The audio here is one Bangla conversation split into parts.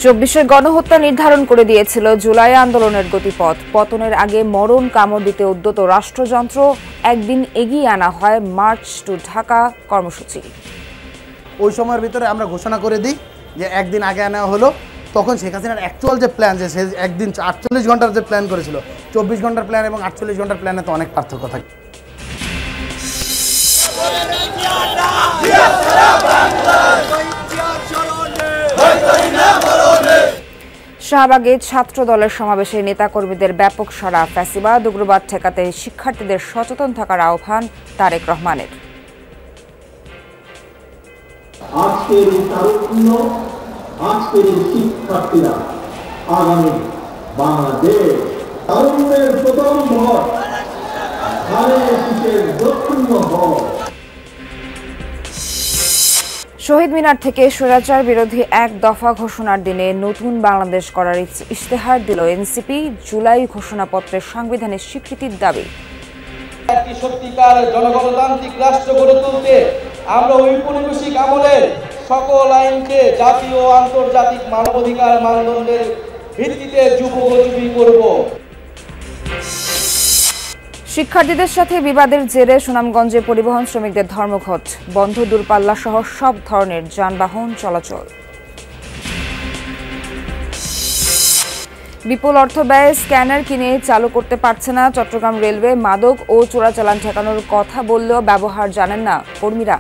২৪-এর গণহত্যা নির্ধারণ করে দিয়েছিল জুলাই আন্দোলনের গতিপথ। পতনের আগে মরণ কামড় দিতে উদ্যত রাষ্ট্রযন্ত্র একদিন এগিয়ে আনা হয় মার্চ টু ঢাকা কর্মসূচি। ওই সময়ের ভিতরে আমরা ঘোষণা করে দিই যে একদিন আগে আনা হলো। তখন শেখ হাসিনার অ্যাকচুয়াল যে প্ল্যান, যে সে একদিন ৪৮ ঘন্টার যে প্ল্যান করেছিল, ২৪ ঘন্টার প্ল্যান এবং ৪৮ ঘন্টার প্ল্যানে তো অনেক পার্থক্য থাকে। শাহবাগে ছাত্র দলের সমাবেশে নেতাকর্মীদের ব্যাপক সাড়া। ফ্যাসিবাদ উগ্রবাদ ঠেকাতে শিক্ষার্থীদের সচেতন থাকার আহ্বান তারেক রহমানের। আজকের তারুণ্য, আজকের শিক্ষার্থীরা আগামী বাংলাদেশ তারুণ্যের প্রথম ভর, দক্ষিণ ভর। শহীদ মিনার থেকে স্বৈরাচার বিরোধী এক দফা ঘোষণার দিনে নতুন বাংলাদেশ করার ইশতেহার দিল এনসিপি। জুলাই ঘোষণাপত্রের সাংবিধানিক স্বীকৃতির দাবি। একটি সত্যিকার জনগণতান্ত্রিক রাষ্ট্র গড়ে তুলতে আমরা ঔপনিবেশিক আমলের সকল আইনকে জাতীয় ও আন্তর্জাতিক মানবাধিকার মানদণ্ডের ভিত্তিতে যুগোপযোগী করব। শিক্ষার্থীদের সাথে বিবাদের জেরে সুনামগঞ্জে পরিবহন শ্রমিকদের ধর্মঘট। বন্ধ দূরপাল্লা সহ সব ধরনের যানবাহন চলাচল। বিপুল অর্থ ব্যয়ে স্ক্যানার কিনে চালু করতে পারছে না চট্টগ্রাম রেলওয়ে। মাদক ও চোরাচালান ঠেকানোর কথা বললেও ব্যবহার জানেন না কর্মীরা।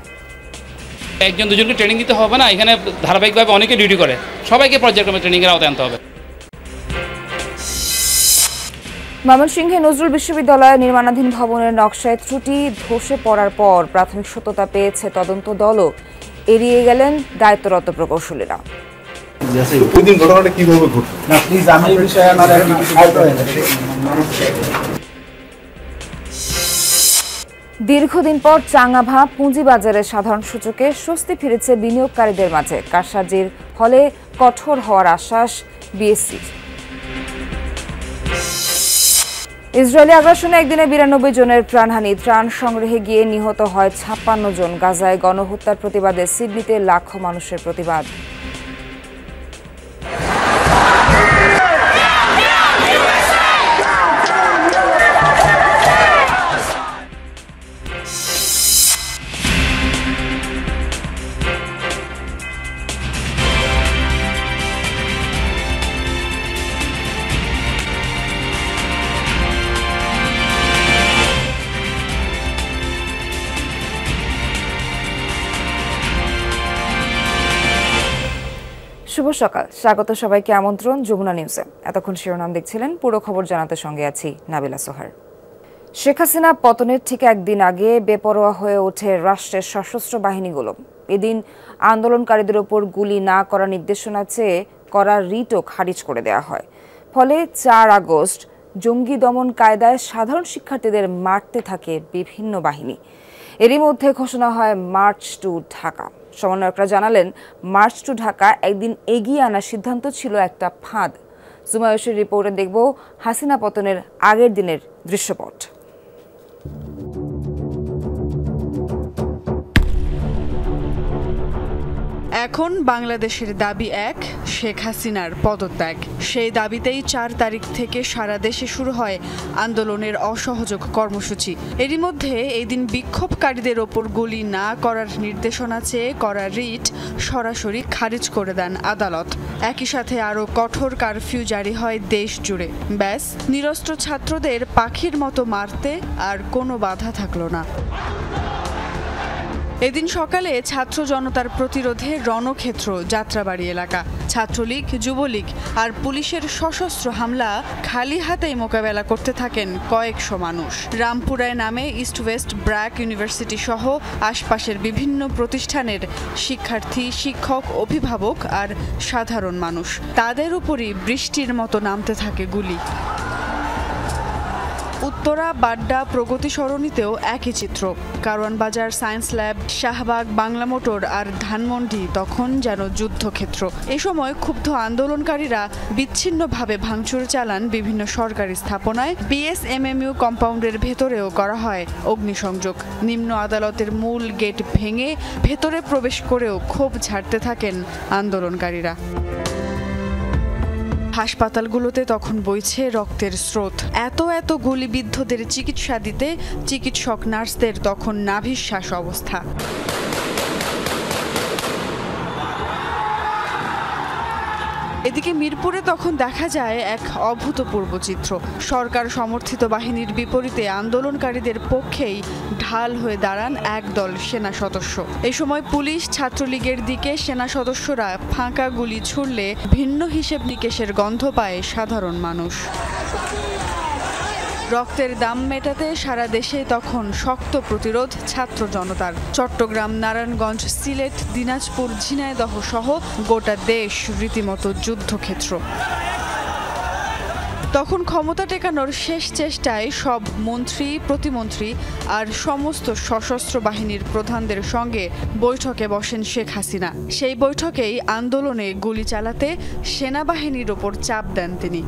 একজন দুজনকে ট্রেনিং দিতে হবে না, এখানে ধারাবাহিকভাবে অনেকে ডিউটি করে, সবাইকে পর্যায়ক্রমে ট্রেনিংয়ের আওতায় আনতে হবে। ময়মনসিংহে নজরুল বিশ্ববিদ্যালয়ের নির্মাণাধীন ভবনের নকশায় ত্রুটি ধসে পড়ার পর প্রাথমিক সত্যতা পেয়েছে তদন্ত দলও। এড়িয়ে গেলেন দায়িত্বরত প্রকৌশলীরা। দীর্ঘদিন পর চাঙ্গাভা পুঁজিবাজারে সাধারণ সূচকে স্বস্তি ফিরেছে বিনিয়োগকারীদের মাঝে। কারসাজির ফলে কঠোর হওয়ার আশ্বাস বিএসসির। ইসরায়েলি আগ্রাসনে একদিনে ৯২ জনের প্রাণহানি। ত্রাণ সংগ্রহে গিয়ে নিহত হয় ৫৬ জন। গাজায় গণহত্যার প্রতিবাদে সিডনিতে লাখো মানুষের প্রতিবাদ। শুভ সকাল, স্বাগত সবাইকে। আমন্ত্রণ যমুনা নিউজে। এতক্ষণ শিরোনাম দেখছিলেন, পুরো খবর জানাতে সঙ্গে আছি নাবিলা সোহার। শেখ হাসিনা পতনের ঠিক একদিন আগে বেপরোয়া হয়ে ওঠে রাষ্ট্রের সশস্ত্র বাহিনীগুলো। এদিন আন্দোলনকারীদের ওপর গুলি না করার নির্দেশনা চেয়ে করা রিটও খারিজ করে দেওয়া হয়। ফলে ৪ আগস্ট জঙ্গি দমন কায়দায় সাধারণ শিক্ষার্থীদের মারতে থাকে বিভিন্ন বাহিনী। এরই মধ্যে ঘোষণা হয় মার্চ টু ঢাকা। সমন্বয়করা জানালেন, মার্চ টু ঢাকা একদিন এগিয়ে আনার সিদ্ধান্ত ছিল একটা ফাঁদ। জুমায়ুষের রিপোর্টে দেখব হাসিনা পতনের আগের দিনের দৃশ্যপট। এখন বাংলাদেশের দাবি এক, শেখ হাসিনার পদত্যাগ। সেই দাবিতেই ৪ তারিখ থেকে সারা দেশে শুরু হয় আন্দোলনের অসহযোগ কর্মসূচি। এরই মধ্যে এই দিন বিক্ষোভকারীদের ওপর গুলি না করার নির্দেশনা চেয়ে করা রিট সরাসরি খারিজ করে দেন আদালত। একই সাথে আরও কঠোর কারফিউ জারি হয় দেশ জুড়ে। ব্যাস, নিরস্ত্র ছাত্রদের পাখির মতো মারতে আর কোনো বাধা থাকল না। এদিন সকালে ছাত্র জনতার প্রতিরোধে রণক্ষেত্র যাত্রাবাড়ি এলাকা। ছাত্রলীগ, যুবলীগ আর পুলিশের সশস্ত্র হামলা খালি হাতেই মোকাবেলা করতে থাকেন কয়েকশো মানুষ। রামপুরায় নামে ইস্ট ওয়েস্ট ব্র্যাক ইউনিভার্সিটি সহ আশপাশের বিভিন্ন প্রতিষ্ঠানের শিক্ষার্থী, শিক্ষক, অভিভাবক আর সাধারণ মানুষ। তাদের উপরই বৃষ্টির মতো নামতে থাকে গুলি। উত্তরা, বাড্ডা, প্রগতি সরণিতেও একই চিত্র। Karwan Bazar, science lab, Shahbag, Bangla Motor আর ধানমন্ডি তখন যেন যুদ্ধক্ষেত্র। এ সময় ক্ষুব্ধ আন্দোলনকারীরা বিচ্ছিন্নভাবে ভাঙচুর চালান বিভিন্ন সরকারি স্থাপনায়। বিএসএমএমইউ কম্পাউন্ডের ভেতরেও করা হয় অগ্নিসংযোগ। নিম্ন আদালতের মূল গেট ভেঙে ভেতরে প্রবেশ করেও ক্ষোভ ঝাড়তে থাকেন আন্দোলনকারীরা। হাসপাতালগুলোতে তখন বইছে রক্তের স্রোত। এত গুলিবিদ্ধদের চিকিৎসা দিতে চিকিৎসক নার্সদের তখন নাভিশ্বাস অবস্থা। এদিকে মিরপুরে তখন দেখা যায় এক অভূতপূর্ব চিত্র। সরকার সমর্থিত বাহিনীর বিপরীতে আন্দোলনকারীদের পক্ষেই ঢাল হয়ে দাঁড়ান একদল সেনা সদস্য। এই সময় পুলিশ ছাত্রলীগের দিকে সেনা সদস্যরা ফাঁকা গুলি ছুড়লে ভিন্ন হিসেব নিকেশের গন্ধ পায় সাধারণ মানুষ। রক্তের দাম মেটাতে সারা দেশে তখন শক্ত প্রতিরোধ ছাত্র জনতার। চট্টগ্রাম, নারায়ণগঞ্জ, সিলেট, দিনাজপুর, ঝিনাইদহ সহ গোটা দেশ রীতিমতো যুদ্ধক্ষেত্র। তখন ক্ষমতা টেকানোর শেষ চেষ্টায় সব মন্ত্রী, প্রতিমন্ত্রী আর সমস্ত সশস্ত্র বাহিনীর প্রধানদের সঙ্গে বৈঠকে বসেন শেখ হাসিনা। সেই বৈঠকেই আন্দোলনে গুলি চালাতে সেনাবাহিনীর ওপর চাপ দেন তিনি।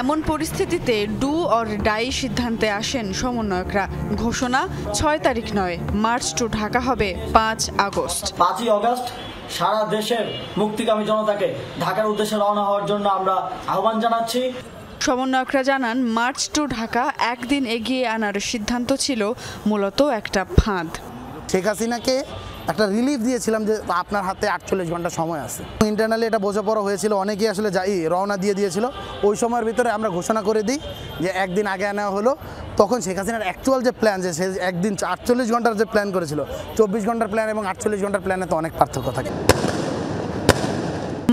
এমন পরিস্থিতিতে ডু অর ডাই সিদ্ধান্তে আসেন সমন্বয়করা। ঘোষণা 6 তারিখ নয়, মার্চ টু ঢাকা হবে 5 আগস্ট। 5ই আগস্ট সারা দেশের মুক্তিকামী জনতাকে ঢাকার উদ্দেশ্যে রওনা হওয়ার জন্য আমরা আহ্বান জানাচ্ছি। সমন্বয়করা জানান, মার্চ টু ঢাকা একদিন এগিয়ে আনার সিদ্ধান্ত ছিল মূলত একটা ফাঁদ। শেখ হাসিনাকে একটা রিলিফ দিয়েছিলাম যে আপনার হাতে 48 ঘন্টা সময় আছে। ইন্টারনালি এটা বোঝাপড়া হয়েছিল, অনেকেই আসলে রওনা দিয়েছিল। ওই সময়ের ভিতরে আমরা ঘোষণা করে দিই যে একদিন আগে নেওয়া হলো। তখন শেখ হাসিনার অ্যাকচুয়াল যে প্ল্যান, যে সে একদিন 48 ঘন্টার যে প্ল্যান করেছিল, 24 ঘন্টার প্ল্যান এবং 48 ঘন্টার প্ল্যানে তো অনেক পার্থক্য থাকে।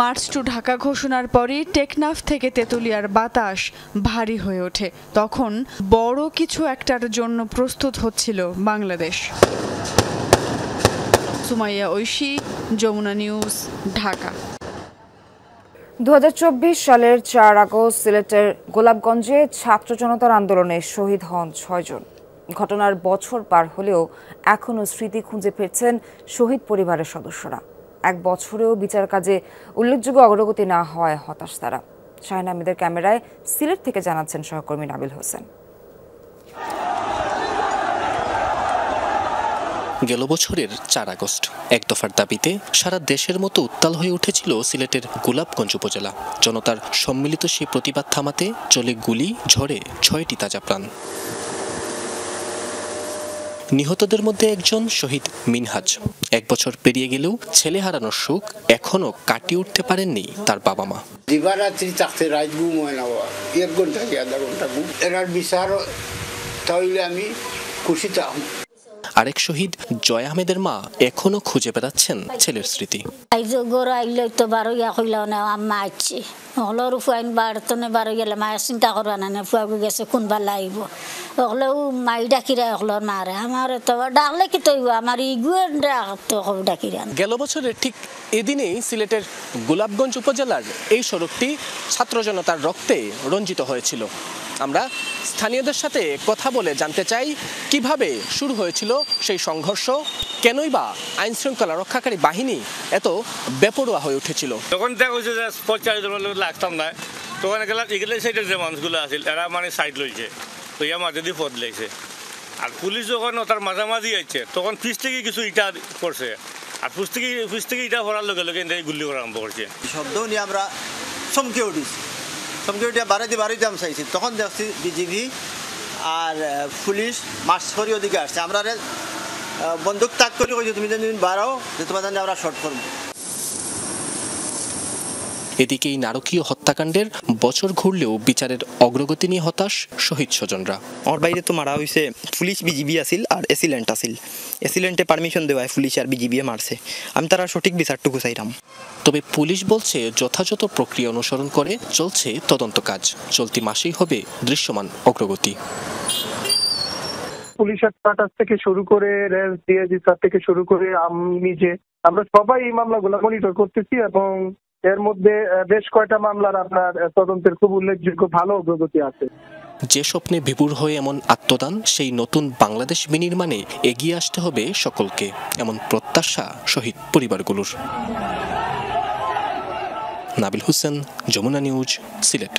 মার্চ টু ঢাকা ঘোষণার পরই টেকনাফ থেকে তেতুলিয়ার বাতাস ভারী হয়ে ওঠে। তখন বড় কিছু একটার জন্য প্রস্তুত হচ্ছিল বাংলাদেশ। সুমাইয়া ঐশী, যমুনা নিউজ, ঢাকা। 2024 সালের 4 আগস্ট সিলেটের গোলাপগঞ্জে ছাত্র জনতার আন্দোলনে শহীদ হন 6 জন। ঘটনার বছর পার হলেও এখনও স্মৃতি খুঁজে ফিরছেন শহীদ পরিবারের সদস্যরা। 1 বছরেও বিচার কাজে উল্লেখযোগ্য অগ্রগতি না হওয়ায় হতাশ তারা। শাহিন আহমেদের ক্যামেরায় সিলেট থেকে জানাচ্ছেন সহকর্মী নাবিল হোসেন। গেল বছরের 4 আগস্ট এক দফার দাবিতে সারা দেশের মতো উত্তাল হয়ে উঠেছিল সিলেটের গোলাপগঞ্জ উপজেলা। জনতার সম্মিলিত সেই প্রতিবাদ থামাতে চলে গুলি, ঝড়ে 6টি তাজা প্রাণ। নিহতদের মধ্যে একজন শহীদ মিনহাজ। 1 বছর পেরিয়ে গেলেও ছেলে হারানোর সুখ এখনো কাটিয়ে উঠতে পারেননি তার বাবা মা। দিবারাত্রি থাকতে রাত ঘুম হয় না, 1 ঘন্টা কি আধা ঘন্টা ঘুম। এনার বিচার তাহলে আমি খুশি থাকুন। আরেক শহীদ জয় আহমেদের মা এখনো খুঁজে বেড়াচ্ছেন ছেলের স্মৃতি। গরু আইলে তো বারো ইয়া কইলাও না, আম্মা আইছে হলোর ফুয়াইন বাড়তনে বারো গেলে মায়ের চিন্তা করবা না, ফুয়াবু গেছে কোনবার লাগব হলেও মাই ডাকিরা হলোর মারে আমার তো ডাকলে কি তৈব আমার ইগুয়ে ডাকিরা। গেল বছরের ঠিক এদিনেই সিলেটের গোলাপগঞ্জ উপজেলার এই সড়কটি ছাত্র জনতার রক্তে রঞ্জিত হয়েছিল। আমরা স্থানীয়দের সাথে কথা বলে জানতে চাই কিভাবে শুরু হয়েছিল সেই সংঘর্ষ, কেনই বা আইন শৃঙ্খলা রক্ষাকারী বাহিনী এত বেপরোয়া হয়ে উঠেছিল। তখন দেখা হয়েছে যে 45 জনের লাগতাম না, তখন এগুলো সাইডের যে মানুষগুলো আছিল এরা মানে সাইড লইছে, তো ইয়া মাঝে দিয়ে পথ লাগছে। আর পুলিশ যখন তার মাঝামাঝি আইছে তখন পিছ থেকে কিছু ইটা করছে, আর পিছ থেকে ইটা পড়ার লগে লগে গুলি করা আরম্ভ করছে। শব্দ নিয়ে আমরা চমকে উঠিছি, চমকে উঠে বাড়িতে আমি চাইছি। তখন দেখছি বিজিবি আর পুলিশ মার্চ করে ওদিকে আসছে। আমরা বন্দুক তাক করে কইছি তুমি যেদিন বাড়াও যে তোমার জানি আমরা শর্ট করবো। এদিকে এই নারকীয় হত্যাকাণ্ডের বছর ঘুরলেও বিচারের অগ্রগতি নিয়ে হতাশ শহীদ স্বজনরা। আমার বাইরে তো মারা হয়েছে পুলিশ, বিজিবি আসিল আর এসিলেন্ট আসিল। এসিলেন্টে পারমিশন দেওয়ায় পুলিশ আর বিজিবি মারছে, আমি তারা সঠিক বিচারটুকু চাইলাম। তবে পুলিশ বলছে যথাযথ প্রক্রিয়া অনুসরণ করে চলছে তদন্ত কাজ, চলতি মাসেই হবে দৃশ্যমান অগ্রগতি। পুলিশের কাছ থেকে শুরু করে রেঞ্জ ডিআইজি স্যার থেকে শুরু করে আমি নিজে আমরা সবাই এই মামলাগুলো মনিটর করতেছি এবং এর মধ্যে বেশ কয়টা মামলার আপনার তদন্তের খুব উল্লেখযোগ্য ভালো অগ্রগতি আছে। যে স্বপ্নে বিভোর হয়ে এমন আত্মদান, সেই নতুন বাংলাদেশ বিনির্মাণে এগিয়ে আসতে হবে সকলকে, এমন প্রত্যাশা শহীদ পরিবারগুলোর। নাবিল হোসেন, যমুনা নিউজ, সিলেট।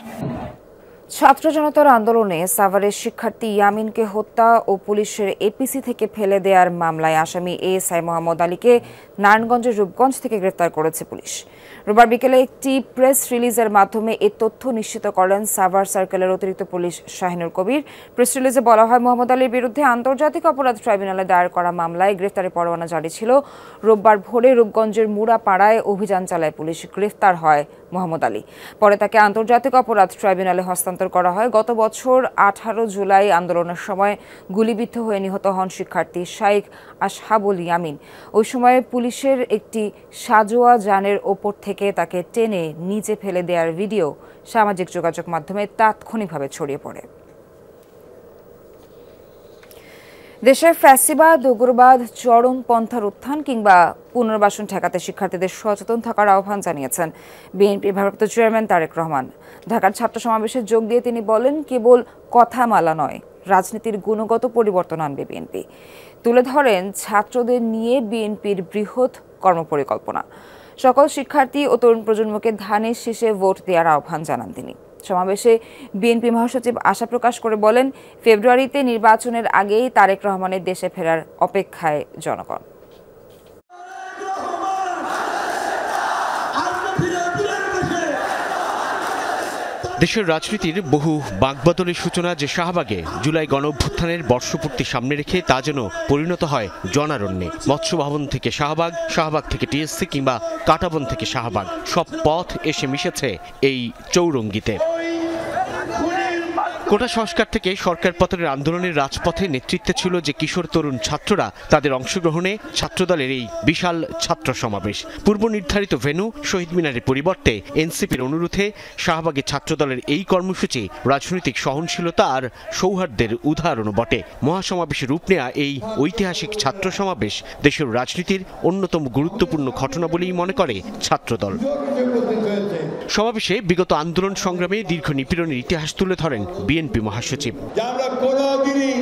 ছাত্র জনতার আন্দোলনে সাভারের শিক্ষার্থী ইয়ামিনকে হত্যা ও পুলিশের এপিসি থেকে ফেলে দেওয়ার মামলায় আসামি এএসআই মোহাম্মদ আলীকে নারায়ণগঞ্জের রূপগঞ্জ থেকে গ্রেফতার করেছে পুলিশ। রোববার বিকেলে একটি প্রেস রিলিজের মাধ্যমে এ তথ্য নিশ্চিত করেন সাভার সার্কেলের অতিরিক্ত পুলিশ শাহিনুর কবির। প্রেস রিলিজে বলা হয়, মোহাম্মদ আলীর বিরুদ্ধে আন্তর্জাতিক অপরাধ ট্রাইব্যুনালে দায়ের করা মামলায় গ্রেফতারি পরোয়ানা জারি ছিল। রোববার ভোরে রূপগঞ্জের মুড়াপাড়ায় অভিযান চালায় পুলিশ। গ্রেফতার হয় মোহাম্মদ আলী। পরে তাকে আন্তর্জাতিক অপরাধ ট্রাইব্যুনালে হস্তান্তর করা হয়। গত বছর 18 জুলাই আন্দোলনের সময় গুলিবিদ্ধ হয়ে নিহত হন শিক্ষার্থী শাইখ আসহাবুল ইয়ামিন। ওই সময় পুলিশের একটি সাজোয়া যানের ওপর থেকে তাকে টেনে নিচে ফেলে দেওয়ার ভিডিও সামাজিক যোগাযোগ মাধ্যমে তাৎক্ষণিকভাবে ছড়িয়ে পড়ে। দেশের ফ্যাসিবাদ, উগ্রবাদ, চরমপন্থার উত্থান কিংবা পুনর্বাসন ঠেকাতে শিক্ষার্থীদের সচেতন থাকার আহ্বান জানিয়েছেন বিএনপির ভারপ্রাপ্ত চেয়ারম্যান তারেক রহমান। ঢাকার ছাত্র সমাবেশে যোগ দিয়ে তিনি বলেন, কেবল কথামালা নয়, রাজনীতির গুণগত পরিবর্তন আনবে বিএনপি। তুলে ধরেন ছাত্রদের নিয়ে বিএনপির বৃহৎ কর্মপরিকল্পনা। সকল শিক্ষার্থী ও তরুণ প্রজন্মকে ধানের শীষে ভোট দেওয়ার আহ্বান জানান তিনি। সমাবেশে বিএনপি মহাসচিব আশা প্রকাশ করে বলেন, ফেব্রুয়ারিতে নির্বাচনের আগেই তারেক রহমানের দেশে ফেরার অপেক্ষায় জনগণ। দেশের রাজনীতির বহু বাকবদলের সূচনা যে শাহবাগে জুলাই গণঅভ্যুত্থানের বর্ষপূর্তি সামনে রেখে তা যেন পরিণত হয় জনারণ্যে। মৎস্য ভবন থেকে শাহবাগ, শাহবাগ থেকে টিএসসি কিংবা কাঁটাবন থেকে শাহবাগ, সব পথ এসে মিশেছে এই চৌরঙ্গিতে। কোটা সংস্কার থেকে সরকার পতনের আন্দোলনের রাজপথে নেতৃত্বে ছিল যে কিশোর তরুণ ছাত্ররা, তাদের অংশগ্রহণে ছাত্রদলের এই বিশাল ছাত্র সমাবেশ। পূর্ব নির্ধারিত ভেন্যু শহীদ মিনারের পরিবর্তে এনসিপির অনুরোধে শাহবাগে ছাত্রদলের এই কর্মসূচি রাজনৈতিক সহনশীলতা আর সৌহার্দ্যের উদাহরণও বটে। মহাসমাবেশে রূপ নেয়া এই ঐতিহাসিক ছাত্র সমাবেশ দেশের রাজনীতির অন্যতম গুরুত্বপূর্ণ ঘটনা বলেই মনে করে ছাত্রদল। সমাবেশে বিগত আন্দোলন সংগ্রামে দীর্ঘ নিপীড়নের ইতিহাস তুলে ধরেন বিএনপি মহাসচিব। আমরা কোনোদিনই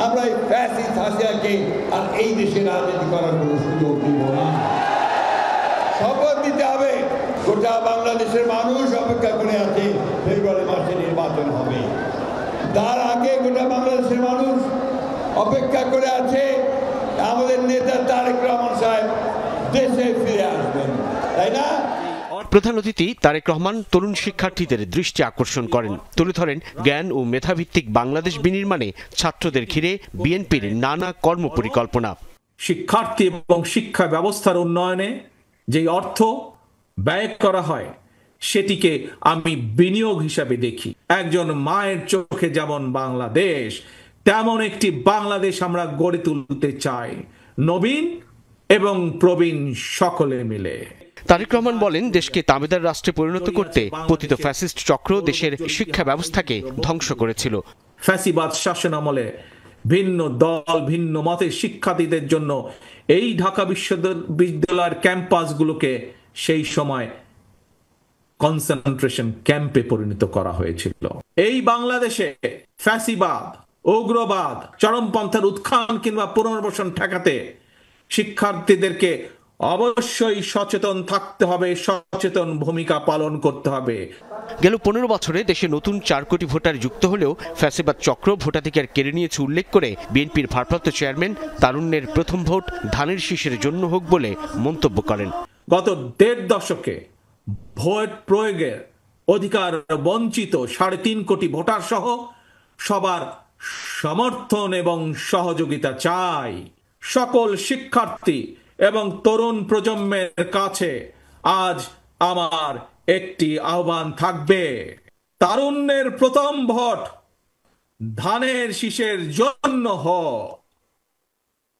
আমরা এই ফ্যাসিস্ট হাসিনাকে আর এই দেশে রাজনীতি করার কোনো সুযোগ দিব না। শপথ দিতে হবে, গোটা বাংলাদেশের মানুষ অপেক্ষা করে আছে ফেব্রুয়ারি মাসে নির্বাচন হবে। তার আগে গোটা বাংলাদেশের মানুষ অপেক্ষা করে আছে আমাদের নেতা তারেক রহমান সাহেব দেশে ফিরে আসবেন, তাই না? প্রধান অতিথি তারেক রহমান তরুণ শিক্ষার্থীদের দৃষ্টি আকর্ষণ করেন। তুলে ধরেন জ্ঞান ও মেধাভিত্তিক বাংলাদেশ বিনির্মাণে ছাত্রদের ঘিরে বিএনপির নানা কর্মপরিকল্পনা। শিক্ষার্থী এবং শিক্ষা ব্যবস্থার উন্নয়নে যে অর্থ ব্যয় করা হয় সেটিকে আমি বিনিয়োগ হিসাবে দেখি। একজন মায়ের চোখে যেমন বাংলাদেশ, তেমন একটি বাংলাদেশ আমরা গড়ে তুলতে চাই, নবীন এবং প্রবীণ সকলে মিলে। তারেক রহমান বলেন, দেশকে তাবেদার রাষ্ট্রে পরিণত করতে পতিত ফ্যাসিস্ট চক্র দেশের শিক্ষা ব্যবস্থাকে ধ্বংস করেছিল। ফ্যাসিবাদ শাসন আমলে ভিন্ন দল, ভিন্ন মতের শিক্ষার্থীদের জন্য এই ঢাকা বিশ্ববিদ্যালয়ের ক্যাম্পাসগুলোকে সেই সময় কনসেন্ট্রেশন ক্যাম্পে পরিণত করা হয়েছিল। এই বাংলাদেশে ফ্যাসিবাদ, উগ্রবাদ, চরমপন্থার উত্থান কিংবা পুনর্বাসন ঠেকাতে শিক্ষার্থীদেরকে অবশ্যই সচেতন থাকতে হবে, সচেতন ভূমিকা পালন করতে হবে। গেল 15 বছরে দেশে নতুন 4 কোটি ভোটার যুক্ত হলেও ফ্যাসিবাদ চক্র ভোটাধিকার কেড়ে নিয়েছে উল্লেখ করে বিএনপির ভারপ্রাপ্ত চেয়ারম্যান তারুণ্যের প্রথম ভোট ধানের শীষের জন্য হোক বলে মন্তব্য করেন। গত 1.5 দশকে ভোট প্রয়োগের অধিকার বঞ্চিত 3.5 কোটি ভোটার সহ সবার সমর্থন এবং সহযোগিতা চাই। সকল শিক্ষার্থী এবং তরুণ প্রজন্মের কাছে আজ আমার একটি আহ্বান থাকবে, তারুণ্যের প্রথম ভোট ধানের শীষের জন্য হোক।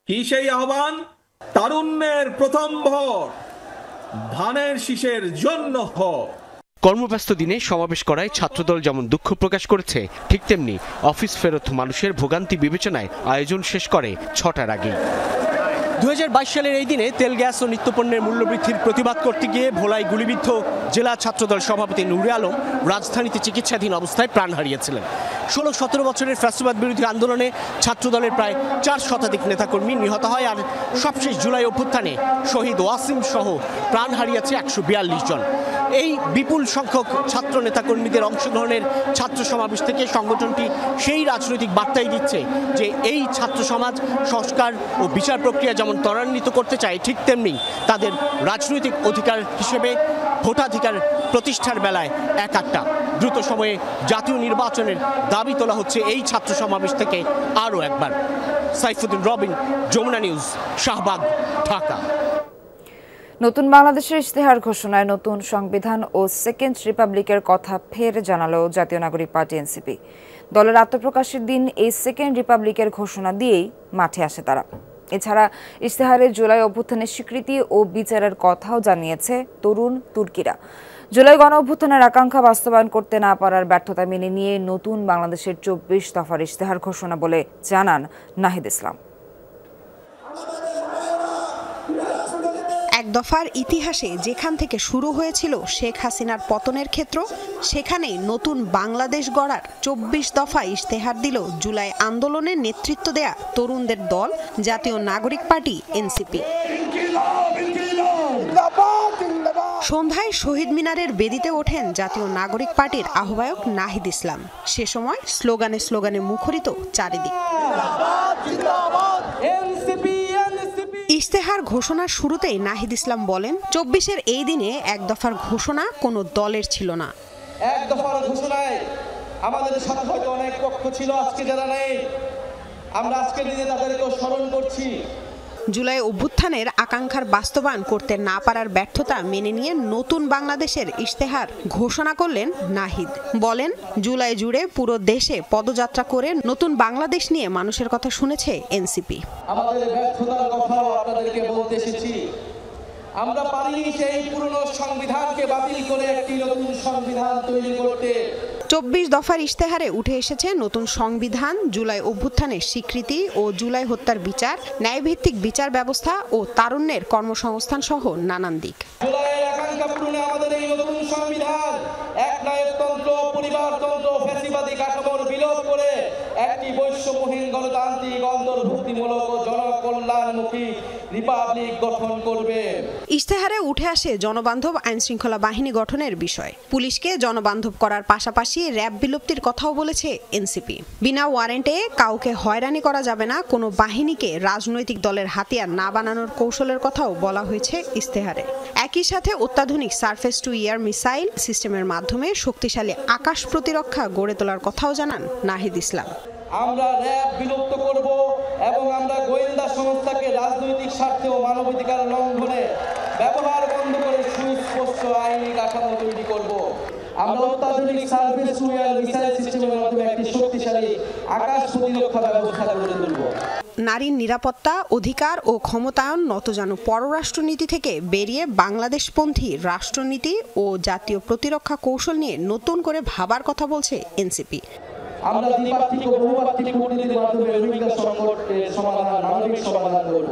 কি সেই আহ্বান? তারুণ্যের প্রথম ভোট ধানের শীষের জন্য হোক। কর্মব্যস্ত দিনে সমাবেশ করায় ছাত্রদল যেমন দুঃখ প্রকাশ করেছে, ঠিক তেমনি অফিস ফেরত মানুষের ভোগান্তি বিবেচনায় আয়োজন শেষ করে 6টার আগেই। 2022 সালের এই দিনে তেল, গ্যাস ও নিত্যপণ্যের মূল্যবৃদ্ধির প্রতিবাদ করতে গিয়ে ভোলায় গুলিবিদ্ধ জেলা ছাত্রদল সভাপতি নুরে আলম রাজধানীতে চিকিৎসাধীন অবস্থায় প্রাণ হারিয়েছিলেন। 16-17 বছরের ফ্যাসিবাদ বিরোধী আন্দোলনে ছাত্রদলের প্রায় 4 শতাধিক নেতাকর্মী নিহত হয়, আর সবশেষ জুলাই অভ্যুত্থানে শহীদ ওয়াসিম সহ প্রাণ হারিয়েছে 142 জন। এই বিপুল সংখ্যক ছাত্র নেতাকর্মীদের অংশগ্রহণের ছাত্র সমাবেশ থেকে সংগঠনটি সেই রাজনৈতিক বার্তাই দিচ্ছে যে এই ছাত্র সমাজ সংস্কার ও বিচার প্রক্রিয়া যেমন ত্বরান্বিত করতে চায়, ঠিক তেমনি তাদের রাজনৈতিক অধিকার হিসেবে ভোটাধিকার প্রতিষ্ঠার বেলায় একাট্টা। দ্রুত সময়ে জাতীয় নির্বাচনের দাবি তোলা হচ্ছে এই ছাত্র সমাবেশ থেকে আরও একবার। সাইফুদ্দিন রবিন, যমুনা নিউজ, শাহবাগ, ঢাকা। নতুন বাংলাদেশের ইশতেহার ঘোষণায় নতুন সংবিধান ও সেকেন্ড রিপাবলিকের কথা ফের জানালো জাতীয় নাগরিক পার্টি এনসিপি। দলের আত্মপ্রকাশের দিন এই সেকেন্ড রিপাবলিকের ঘোষণা দিয়েই মাঠে আসে তারা। এছাড়া ইশতেহারে জুলাই অভ্যুত্থানের স্বীকৃতি ও বিচারের কথাও জানিয়েছে তরুণ তুর্কিরা। জুলাই গণ অভ্যুত্থানের আকাঙ্ক্ষা বাস্তবায়ন করতে না পারার ব্যর্থতা মেনে নিয়ে নতুন বাংলাদেশের 24 দফার ইশতেহার ঘোষণা বলে জানান নাহিদ ইসলাম। এক দফার ইতিহাসে যেখান থেকে শুরু হয়েছিল শেখ হাসিনার পতনের ক্ষেত্র, সেখানেই নতুন বাংলাদেশ গড়ার 24 দফা ইশতেহার দিল জুলাই আন্দোলনের নেতৃত্ব দেয়া তরুণদের দল জাতীয় নাগরিক পার্টি এনসিপি। সন্ধ্যায় শহীদ মিনারের বেদিতে ওঠেন জাতীয় নাগরিক পার্টির আহ্বায়ক নাহিদ ইসলাম। সে সময় স্লোগানে স্লোগানে মুখরিত চারিদিক। ইশতেহার ঘোষণার শুরুতেই নাহিদ ইসলাম বলেন, 24-এর এই দিনে এক দফার ঘোষণা কোনো দলের ছিল না। এক দফার ঘোষণায় আমাদের সাথে হয়তো অনেক পক্ষ ছিল, আজকে যারা নেই, আমরা আজকের দিনে তাদেরকেও স্মরণ করছি। জুলাই অভ্যুত্থানের আকাঙ্ক্ষার বাস্তবায়ন করতে না পারার ব্যর্থতা মেনে নিয়ে নতুন বাংলাদেশের ইশতেহার ঘোষণা করলেন নাহিদ। বলেন, জুলাই জুড়ে পুরো দেশে পদযাত্রা করে নতুন বাংলাদেশ নিয়ে মানুষের কথা শুনেছে এনসিপি। আমাদের ব্যর্থতার কথাও আপনাদেরকে বলতে এসেছি। আমরা পারিনি সেই পুরনো সংবিধানকে বাতিল করে একটি নতুন সংবিধান তৈরি করতে। 24 দফার ইশতেহারে উঠে এসেছে নতুন সংবিধান, জুলাই অভ্যুত্থানের স্বীকৃতি ও জুলাই হত্যার বিচার, ন্যায়ভিত্তিক বিচার ব্যবস্থা ও তারুণ্যের কর্মসংস্থান সহ নানান দিক। জুলাইয়ের আকাঙ্ক্ষা পূরণে আমাদের এই নতুন সংবিধান একনায়কতন্ত্র, পরিবারতন্ত্র, ফ্যাসিবাদী কাঠামোর বিলোপ করে একটি বৈষম্যহীন গণতান্ত্রিক, অন্তর্ভুক্তিমূলক ও জনকল্যাণমুখী রিপাবলিক গঠন করবে। ইশতেহারে উঠে আসে জনবান্ধব আইন শৃঙ্খলা বাহিনী গঠনের বিষয়। পুলিশকে জনবান্ধব করার পাশাপাশি র্যাব বিলুপ্তির কথাও বলেছে এনসিপি। বিনা ওয়ারেন্টে কাউকে হয়রানি করা যাবে না, কোনো বাহিনীকে রাজনৈতিক দলের হাতিয়ার না বানানোর কৌশলের কথাও বলা হয়েছে ইশতেহারে। একই সাথে অত্যাধুনিক সারফেস টু এয়ার মিসাইল সিস্টেমের মাধ্যমে শক্তিশালী আকাশ প্রতিরক্ষা গড়ে তোলার কথাও জানান নাহিদ ইসলাম। আমরা র্যাব বিলুপ্ত করব এবং আমরা গোয়েন্দা সংস্থাকে রাজনৈতিক স্বার্থে ও মানবাধিকার লঙ্ঘনে ব্যবহার বন্ধ করে সুস্পষ্ট আইনি কাঠামো তৈরি করব। আমরা অত্যাধুনিক সার্ভিস টু এয়ার মিসাইল সিস্টেমের মাধ্যমে একটি শক্তিশালী আকাশ প্রতিরক্ষা ব্যবস্থা গড়ে তুলব। নারীর নিরাপত্তা, অধিকার ও ক্ষমতায়ন নতজানু পররাষ্ট্রনীতি থেকে বেরিয়ে বাংলাদেশপন্থী রাষ্ট্রনীতি ও জাতীয় প্রতিরক্ষা কৌশল নিয়ে নতুন করে ভাবার কথা বলছে এনসিপি। আমরা দ্বিপাক্ষিক ও বহুপাক্ষিক কূটনীতির মাধ্যমে রোহিঙ্গা সংকটের সমাধান, মানবিক সমাধান করব।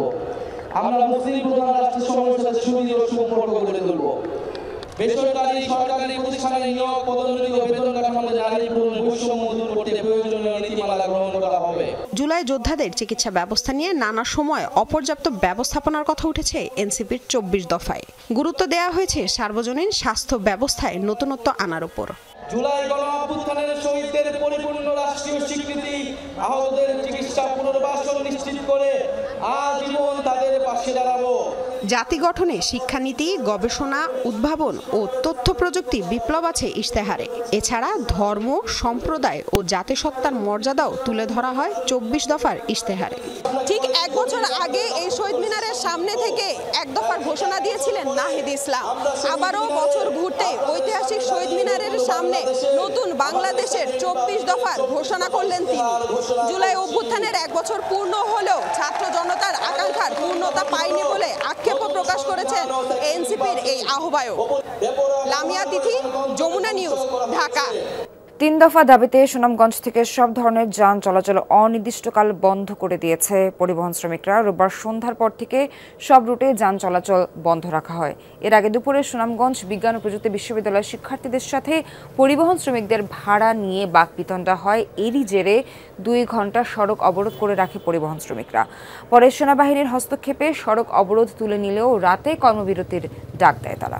আমরা মুসলিম প্রধান রাষ্ট্রসমূহের সাথে সুদৃঢ় সম্পর্ক গড়ে তুলব। বেসরকারি সরকারি প্রতিষ্ঠানের নিয়োগ, পদোন্নতি ও বেতন কাঠামোতে নারীর বৈষম্য দূর করতে প্রয়োজনীয় নীতিমালা গ্রহণ করা হবে। জুলাই যোদ্ধাদের চিকিৎসা ব্যবস্থা নিয়ে নানা সময় অপর্যাপ্ত ব্যবস্থাপনার কথা উঠেছে এনসিপির 24 দফায়। গুরুত্ব দেওয়া হয়েছে সার্বজনীন স্বাস্থ্য ব্যবস্থায় নতুনত্ব আনার উপর। জুলাই গণ অভ্যুত্থানের শহীদদের পরিপূর্ণ রাষ্ট্রীয় স্বীকৃতি, আহতদের চিকিৎসা পুনর্বাসন নিশ্চিত করে আজীবন তাদের পাশে দাঁড়াবো। জাতি গঠনে শিক্ষানীতি, গবেষণা, উদ্ভাবন ও তথ্য প্রযুক্তি বিপ্লব আছে ইশতেহারে। এছাড়া ধর্ম, সম্প্রদায় ও জাতিসত্তার মর্যাদাও তুলে ধরা হয় 24 দফার ইশতেহারে। ঠিক এক বছর আগে এই শহীদ মিনারের সামনে থেকে এক দফার ঘোষণা দিয়েছিলেন নাহিদ ইসলাম। আবারও বছর ঘুরতে ঐতিহাসিক শহীদ মিনারের সামনে নতুন বাংলাদেশের 24 দফার ঘোষণা করলেন তিনি। জুলাই অভ্যুত্থানের এক বছর পূর্ণ হলেও ছাত্র জনতার আকাঙ্ক্ষার পূর্ণতা পায়নি বলে আক্ষেপও প্রকাশ করেছেন এনসিপির এই আহ্বায়ক। লামিয়া তিথি, যমুনা নিউজ, ঢাকা। 3 দফা দাবিতে সুনামগঞ্জ থেকে সব ধরনের যান চলাচল অনির্দিষ্টকাল বন্ধ করে দিয়েছে পরিবহন শ্রমিকরা। রোববার সন্ধ্যার পর থেকে সব রুটে যান চলাচল বন্ধ রাখা হয়। এর আগে দুপুরে সুনামগঞ্জ বিজ্ঞান ও প্রযুক্তি বিশ্ববিদ্যালয়ের শিক্ষার্থীদের সাথে পরিবহন শ্রমিকদের ভাড়া নিয়ে বাকবিতণ্ডা হয়। এরই জেরে 2 ঘন্টা সড়ক অবরোধ করে রাখে পরিবহন শ্রমিকরা। পরে সেনাবাহিনীর হস্তক্ষেপে সড়ক অবরোধ তুলে নিলেও রাতে কর্মবিরতির ডাক দেয় তারা।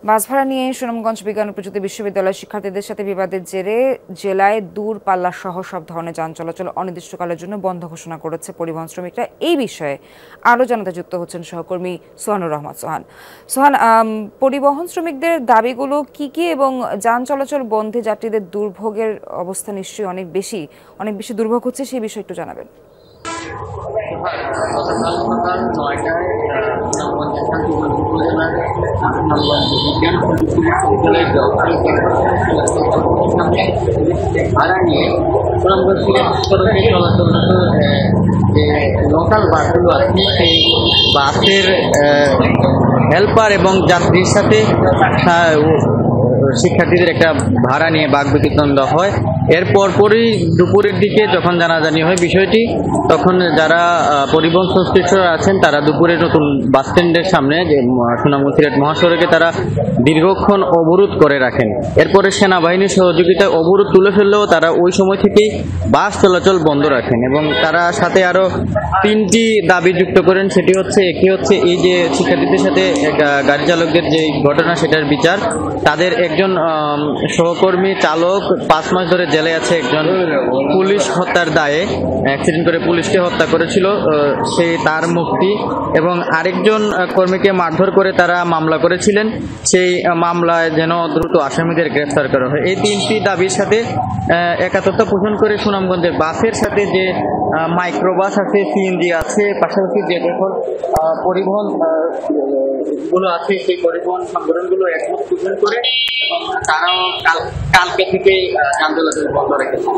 বাস ভাড়া নিয়ে সুনামগঞ্জ বিজ্ঞান ও প্রযুক্তি বিশ্ববিদ্যালয়ের শিক্ষার্থীদের সাথে বিবাদের জেরে জেলায় দূরপাল্লা সহ সব ধরনের যান চলাচল অনির্দিষ্টকালের জন্য বন্ধ ঘোষণা করেছে পরিবহন শ্রমিকরা। এই বিষয়ে আরও জানাতে যুক্ত হচ্ছেন সহকর্মী সোহানুর রহমান সোহান। পরিবহন শ্রমিকদের দাবিগুলো কি কি এবং যান চলাচল বন্ধে যাত্রীদের দুর্ভোগের অবস্থা নিশ্চয়ই অনেক বেশি দুর্ভোগ হচ্ছে, সেই বিষয়ে একটু জানাবেন। গতকাল সকাল 9টায় সুনামগঞ্জ শান্তিগঞ্জ উপজেলার বিজ্ঞান প্রযুক্তি বিশ্ববিদ্যালয়ের সামনে ভাড়া নিয়ে সুনামগঞ্জ থেকে সড়কে চলাচলরত যে লোকাল বাসগুলো আছে সেই বাসের হেল্পার এবং যাত্রীর সাথে শিক্ষার্থীদের একটা ভাড়া নিয়ে বাকবিতণ্ডা হয়। এর পরপরই দুপুরের দিকে যখন জানাজানি হয় বিষয়টি, তখন যারা পরিবহন সংশ্লিষ্টরা আছেন তারা দুপুরে নতুন বাস স্ট্যান্ডের সামনে যে সুনামগঞ্জ সিলেট মহাসড়কে তারা দীর্ঘক্ষণ অবরোধ করে রাখেন। এরপরে সেনাবাহিনীর সহযোগিতায় অবরোধ তুলে ফেললেও তারা ওই সময় থেকেই বাস চলাচল বন্ধ রাখেন এবং তারা সাথে আরও 3টি দাবি যুক্ত করেন। সেটি হচ্ছে, একটি হচ্ছে এই যে শিক্ষার্থীদের সাথে গাড়ি চালকদের যে ঘটনা সেটার বিচার, তাদের একজন সহকর্মী চালক 5 মাস ধরে জেলে আছে একজন পুলিশ হত্যার দায়ে, অ্যাক্সিডেন্ট করে পুলিশকে হত্যা করেছিল, তার মুক্তি, এবং আরেকজন কর্মীকে মারধর করে তারা মামলা করেছিলেন, সেই মামলায় যেন দ্রুত আসামিদের গ্রেফতার করা হয়। এই 3টি দাবির সাথে একাত্মতা পোষণ করে সুনামগঞ্জের বাসের সাথে যে মাইক্রোবাস আছে, সিএনজি আছে, পাশাপাশি যে সকল পরিবহন গুলো আছে সেই পরিবহন সংগঠনগুলো একমত পোষণ করে তারাও কালকে থেকে যান চলাচল বন্ধ রেখেছে।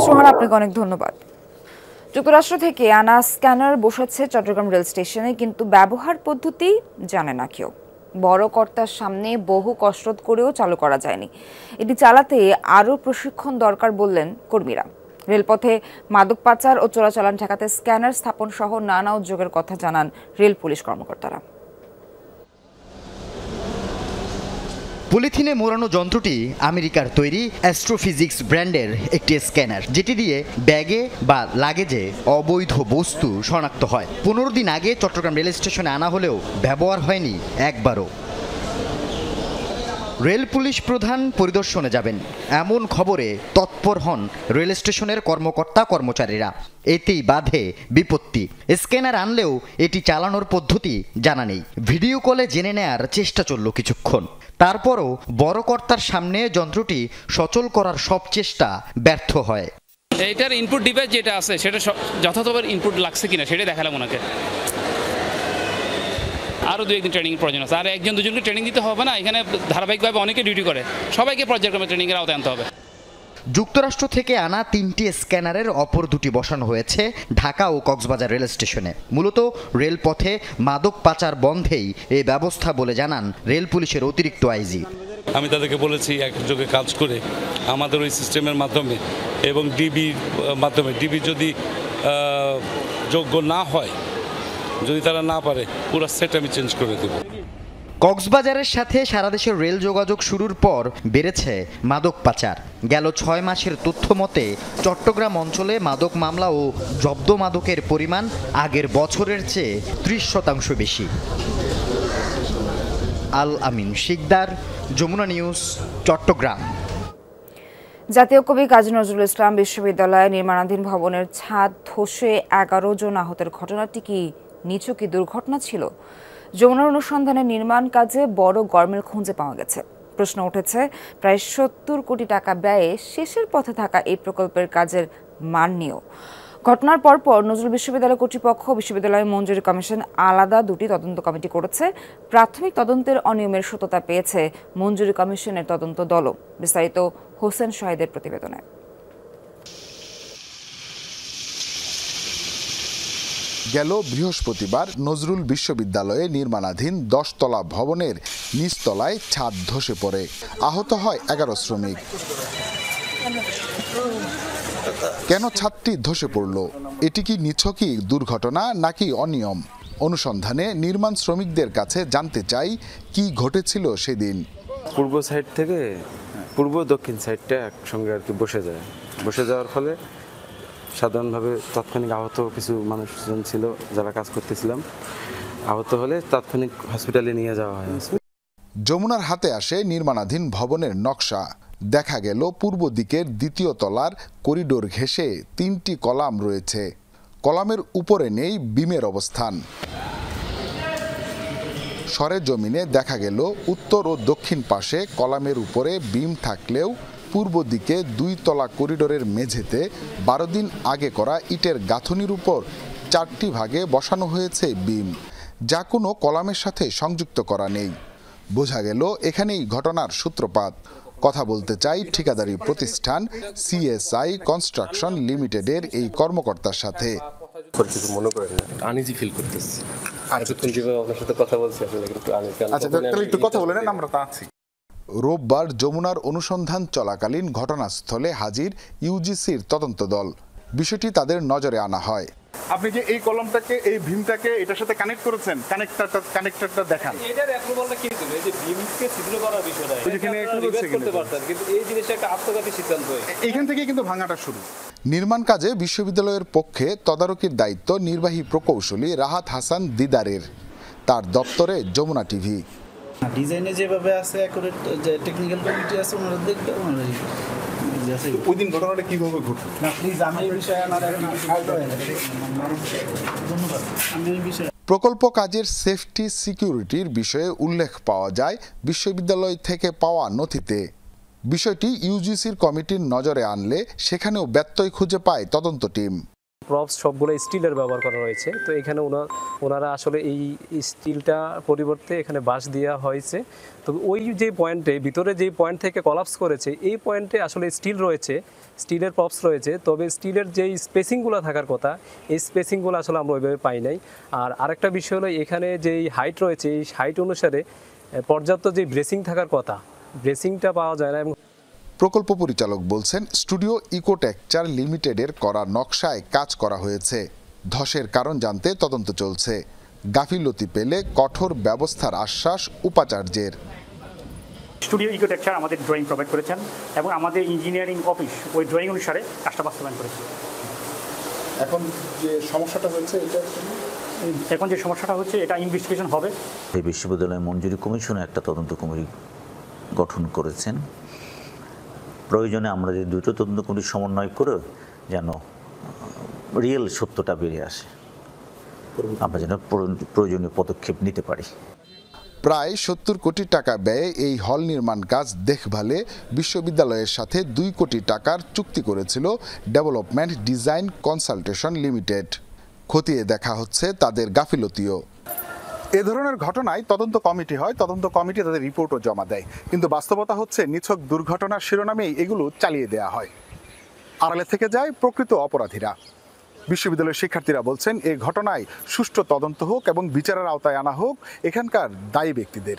সোহান, আপনাকে অনেক ধন্যবাদ। যুক্তরাষ্ট্র থেকে আনা স্ক্যানার বসেছে চট্টগ্রাম রেল স্টেশনে, কিন্তু ব্যবহার পদ্ধতি জানে না কেউ। বড় কর্তার সামনে বহু কসরত করেও চালু করা যায়নি। এটি চালাতে আরও প্রশিক্ষণ দরকার বললেন কর্মীরা। রেলপথে মাদক পাচার ও চোরাচালান ঠেকাতে স্ক্যানার স্থাপন সহ নানা উদ্যোগের কথা জানান রেল পুলিশ কর্মকর্তারা। পলিথিনে মোড়ানো যন্ত্রটি আমেরিকার তৈরি অ্যাস্ট্রোফিজিক্স ব্র্যান্ডের একটি স্ক্যানার, যেটি দিয়ে ব্যাগে বা লাগেজে অবৈধ বস্তু শনাক্ত হয়। 15 দিন আগে চট্টগ্রাম রেল স্টেশনে আনা হলেও ব্যবহার হয়নি একবারও। রেল পুলিশ প্রধান পরিদর্শনে যাবেন এমন খবরে তৎপর হন রেল স্টেশনের কর্মকর্তা কর্মচারীরা। এতেই বাধে বিপত্তি। স্ক্যানার আনলেও এটি চালানোর পদ্ধতি জানা নেই। ভিডিও কলে জেনে নেয়ার চেষ্টা চলল কিছুক্ষণ, তারপরও বড় কর্তার সামনে যন্ত্রটি সচল করার সব চেষ্টা ব্যর্থ হয়। এইটার ইনপুট ডিভাইস যেটা আছে সেটা যথাযথভাবে ইনপুট লাগছে কিনা সেটা দেখালাম ওনাকে। আরও 2-1 দিন ট্রেনিং প্রয়োজন আছে, আর 1-2জনকে ট্রেনিং দিতে হবে না। এখানে ধারাবাহিকভাবে অনেকে ডিউটি করে, সবাইকে পর্যায়ক্রমে ট্রেনিংয়ের আওতায় আনতে হবে। যুক্তরাষ্ট্র থেকে আনা 3টি স্ক্যানারের অপর 2টি বসানো হয়েছে ঢাকা ও কক্সবাজার রেল স্টেশনে। মূলত রেলপথে মাদক পাচার বন্ধেই এই ব্যবস্থা বলে জানান রেল পুলিশের অতিরিক্ত আইজি। আমি তাদেরকে বলেছি একযোগে কাজ করে আমাদের ওই সিস্টেমের মাধ্যমে এবং ডিবির মাধ্যমে, ডিবি যদি যোগ্য না হয়, যদি তারা না পারে, পুরো সেট আমি চেঞ্জ করে দেব। কক্সবাজারের সাথে সারা দেশের রেল যোগাযোগ শুরুর পর বেড়েছে মাদক পাচার। গেল 6 মাসের তথ্য মতে চট্টগ্রাম অঞ্চলে মাদক মামলা ও জব্দ মাদকের পরিমাণ আগের বছরের চেয়ে 30% বেশি। আল আমিন শিকদার, যমুনা নিউজ, চট্টগ্রাম। জাতীয় কবি কাজী নজরুল ইসলাম বিশ্ববিদ্যালয়ে নির্মাণাধীন ভবনের ছাদ ধসে 11 জন আহতের ঘটনাটি কি নিছকই দুর্ঘটনা ছিল? যমুনার অনুসন্ধানে নির্মাণ কাজে বড় গরমিল খুঁজে পাওয়া গেছে। প্রশ্ন উঠেছে, প্রায় 70 কোটি টাকা ব্যয়ে শেষের পথে থাকা এই প্রকল্পের কাজের মান নিয়েও। ঘটনার পরপর নজরুল বিশ্ববিদ্যালয় কর্তৃপক্ষ বিশ্ববিদ্যালয় মঞ্জুরি কমিশন আলাদা 2টি তদন্ত কমিটি করেছে। প্রাথমিক তদন্তের অনিয়মের সত্যতা পেয়েছে মঞ্জুরি কমিশনের তদন্ত দলও। বিস্তারিত হোসেন শহীদের প্রতিবেদনে। গেল বৃহস্পতিবার নজরুল বিশ্ববিদ্যালয়ে নির্মাণাধীন 10 তলা ভবনের নিচতলায় ছাদ ধসে পড়ে আহত হয় 11 শ্রমিক। কেন ছাদটি ধসে পড়ল? এটি কি নিছকই দুর্ঘটনা নাকি অনিয়ম? অনুসন্ধানে নির্মাণ শ্রমিকদের কাছে জানতে চাই কি ঘটেছিল সেদিন। পূর্ব সাইড থেকে পূর্ব দক্ষিণ সাইডটা একসঙ্গে আর কি বসে যাওয়ার ফলে সাধারণভাবে তাৎক্ষণিক আহত কিছু মানুষজন ছিল যারা কাজ করতেছিলাম, আহত হলে তাৎক্ষণিক হসপিটালে নিয়ে যাওয়া হয়। যমুনার হাতে আসে নির্মাণাধীন ভবনের নকশা। দেখা গেল পূর্ব দিকের দ্বিতীয় তলার করিডোর ঘেঁষে 3টি কলাম রয়েছে। কলামের উপরে নেই বিমের অবস্থান। সরেজমিনে দেখা গেল উত্তর ও দক্ষিণ পাশে কলামের উপরে বিম থাকলেও পূর্ব দিকে 2 তলা করিডোরের মেঝেতে 12 দিন আগে করা ইটের গাঁথনির উপর 4টি ভাগে বসানো হয়েছে বিম, যা কোনো কলামের সাথে সংযুক্ত করা নেই। বোঝা গেল এখানেই ঘটনার সূত্রপাত। কথা বলতে চাই ঠিকাদারি প্রতিষ্ঠান CSI কনস্ট্রাকশন লিমিটেডের এই কর্মকর্তার সাথে। কিছু মনে করেন না, আনইজি ফিল করতেছি। আপনার সাথে কথা বলছি একটু কথা বলে নেন, আমরা তো আছি। রোববার যমুনার অনুসন্ধান চলাকালীন ঘটনাস্থলে হাজির ইউজিসির তদন্ত দল। বিষয়টি তাদের নজরে আনা হয়। আপনি যে এই কলমটাকে এই ভীমটাকে এটার সাথে কানেক্ট করেছেন, কানেক্টরটা দেখান। এটার অ্যাপ্রুভালটা কি দিবে? যে ভীমকে ছিদ্র করার বিষয়টা এখানে একটু করতে পারতেন, কিন্তু এই জিনিসটা একটা আত্মঘাতী সিদ্ধান্ত। এখান থেকে কিন্তু ভাঙাটা শুরু। নির্মাণ কাজে বিশ্ববিদ্যালয়ের পক্ষে তদারকির দায়িত্ব নির্বাহী প্রকৌশলী রাহাত হাসান দিদারের। তার দপ্তরে যমুনা টিভি। ডিজাইনে যেভাবে আছে অ্যাকুরেট, যে টেকনিক্যাল কমিটি আছে ওনারা দেখবে। ওই দিন ঘটনাটা কিভাবে ঘটলো? না প্লিজ, আমি এই বিষয়ে ধন্যবাদ। প্রকল্প কাজের সেফটি সিকিউরিটির বিষয়ে উল্লেখ পাওয়া যায় বিশ্ববিদ্যালয় থেকে পাওয়া নথিতে। বিষয়টি ইউজিসির কমিটির নজরে আনলে সেখানেও ব্যত্যয় খুঁজে পায় তদন্ত টিম। প্রপস সবগুলো স্টিলের ব্যবহার করা হয়েছে, তো এখানে ওনারা আসলে এই স্টিলটা পরিবর্তে এখানে বাঁশ দেওয়া হয়েছে। তবে ওই যে পয়েন্টে ভিতরে যে পয়েন্ট থেকে কলাপস করেছে এই পয়েন্টে আসলে স্টিল রয়েছে, স্টিলের প্রপস রয়েছে, তবে স্টিলের যেই স্পেসিংগুলো থাকার কথা এই স্পেসিংগুলো আসলে আমরা ওইভাবে পাই নাই। আর আরেকটা বিষয় হলো এখানে যেই হাইট রয়েছে এই হাইট অনুসারে পর্যাপ্ত যে ব্রেসিং থাকার কথা ব্রেসিংটা পাওয়া যায় না। এবং প্রকল্প পরিচালক বলছেন স্টুডিও ইকোটেকচার লিমিটেডের করা নকশায় কাজ করা হয়েছে। ধসের কারণ জানতে তদন্ত চলছে। গাফিলতি পেলে কঠোর ব্যবস্থার আশ্বাস উপাচার্যের। স্টুডিও ইকোটেকচার আমাদের ড্রয়িং প্রোভাইড করেছেন এবং আমাদের ইঞ্জিনিয়ারিং অফিস ওই ড্রয়িং অনুসারে কাজটা বাস্তবায়ন করেছে। এখন যে সমস্যাটা হচ্ছে এটা ইনভেস্টিগেশন হবে। এই বিশ্ববিদ্যালয় মঞ্জুরি কমিশনে একটা তদন্ত কমিটি গঠন করেছেন। প্রয়োজনে আমরা যে দুটো তদন্ত কমিটি সমন্বয় করে যেন রিয়েল সত্যটা বেরিয়ে আসে, আমরা যেন প্রয়োজনীয় পদক্ষেপ নিতে পারি। প্রায় 70 কোটি টাকা ব্যয়ে এই হল নির্মাণ কাজ দেখভালে বিশ্ববিদ্যালয়ের সাথে 2 কোটি টাকার চুক্তি করেছিল ডেভেলপমেন্ট ডিজাইন কনসালটেশন লিমিটেড। খতিয়ে দেখা হচ্ছে তাদের গাফিলতিও। এ ধরনের ঘটনায় তদন্ত কমিটি হয়, তদন্ত কমিটি তাদের রিপোর্টও জমা দেয়, কিন্তু বাস্তবতা হচ্ছে নিছক দুর্ঘটনার শিরোনামেই এগুলো চালিয়ে দেয়া হয়। আড়ালে থেকে যায় প্রকৃত অপরাধীরা। বিশ্ববিদ্যালয়ের শিক্ষার্থীরা বলছেন এই ঘটনায় সুষ্ঠু তদন্ত হোক এবং বিচারের আওতায় আনা হোক এখানকার দায়ী ব্যক্তিদের।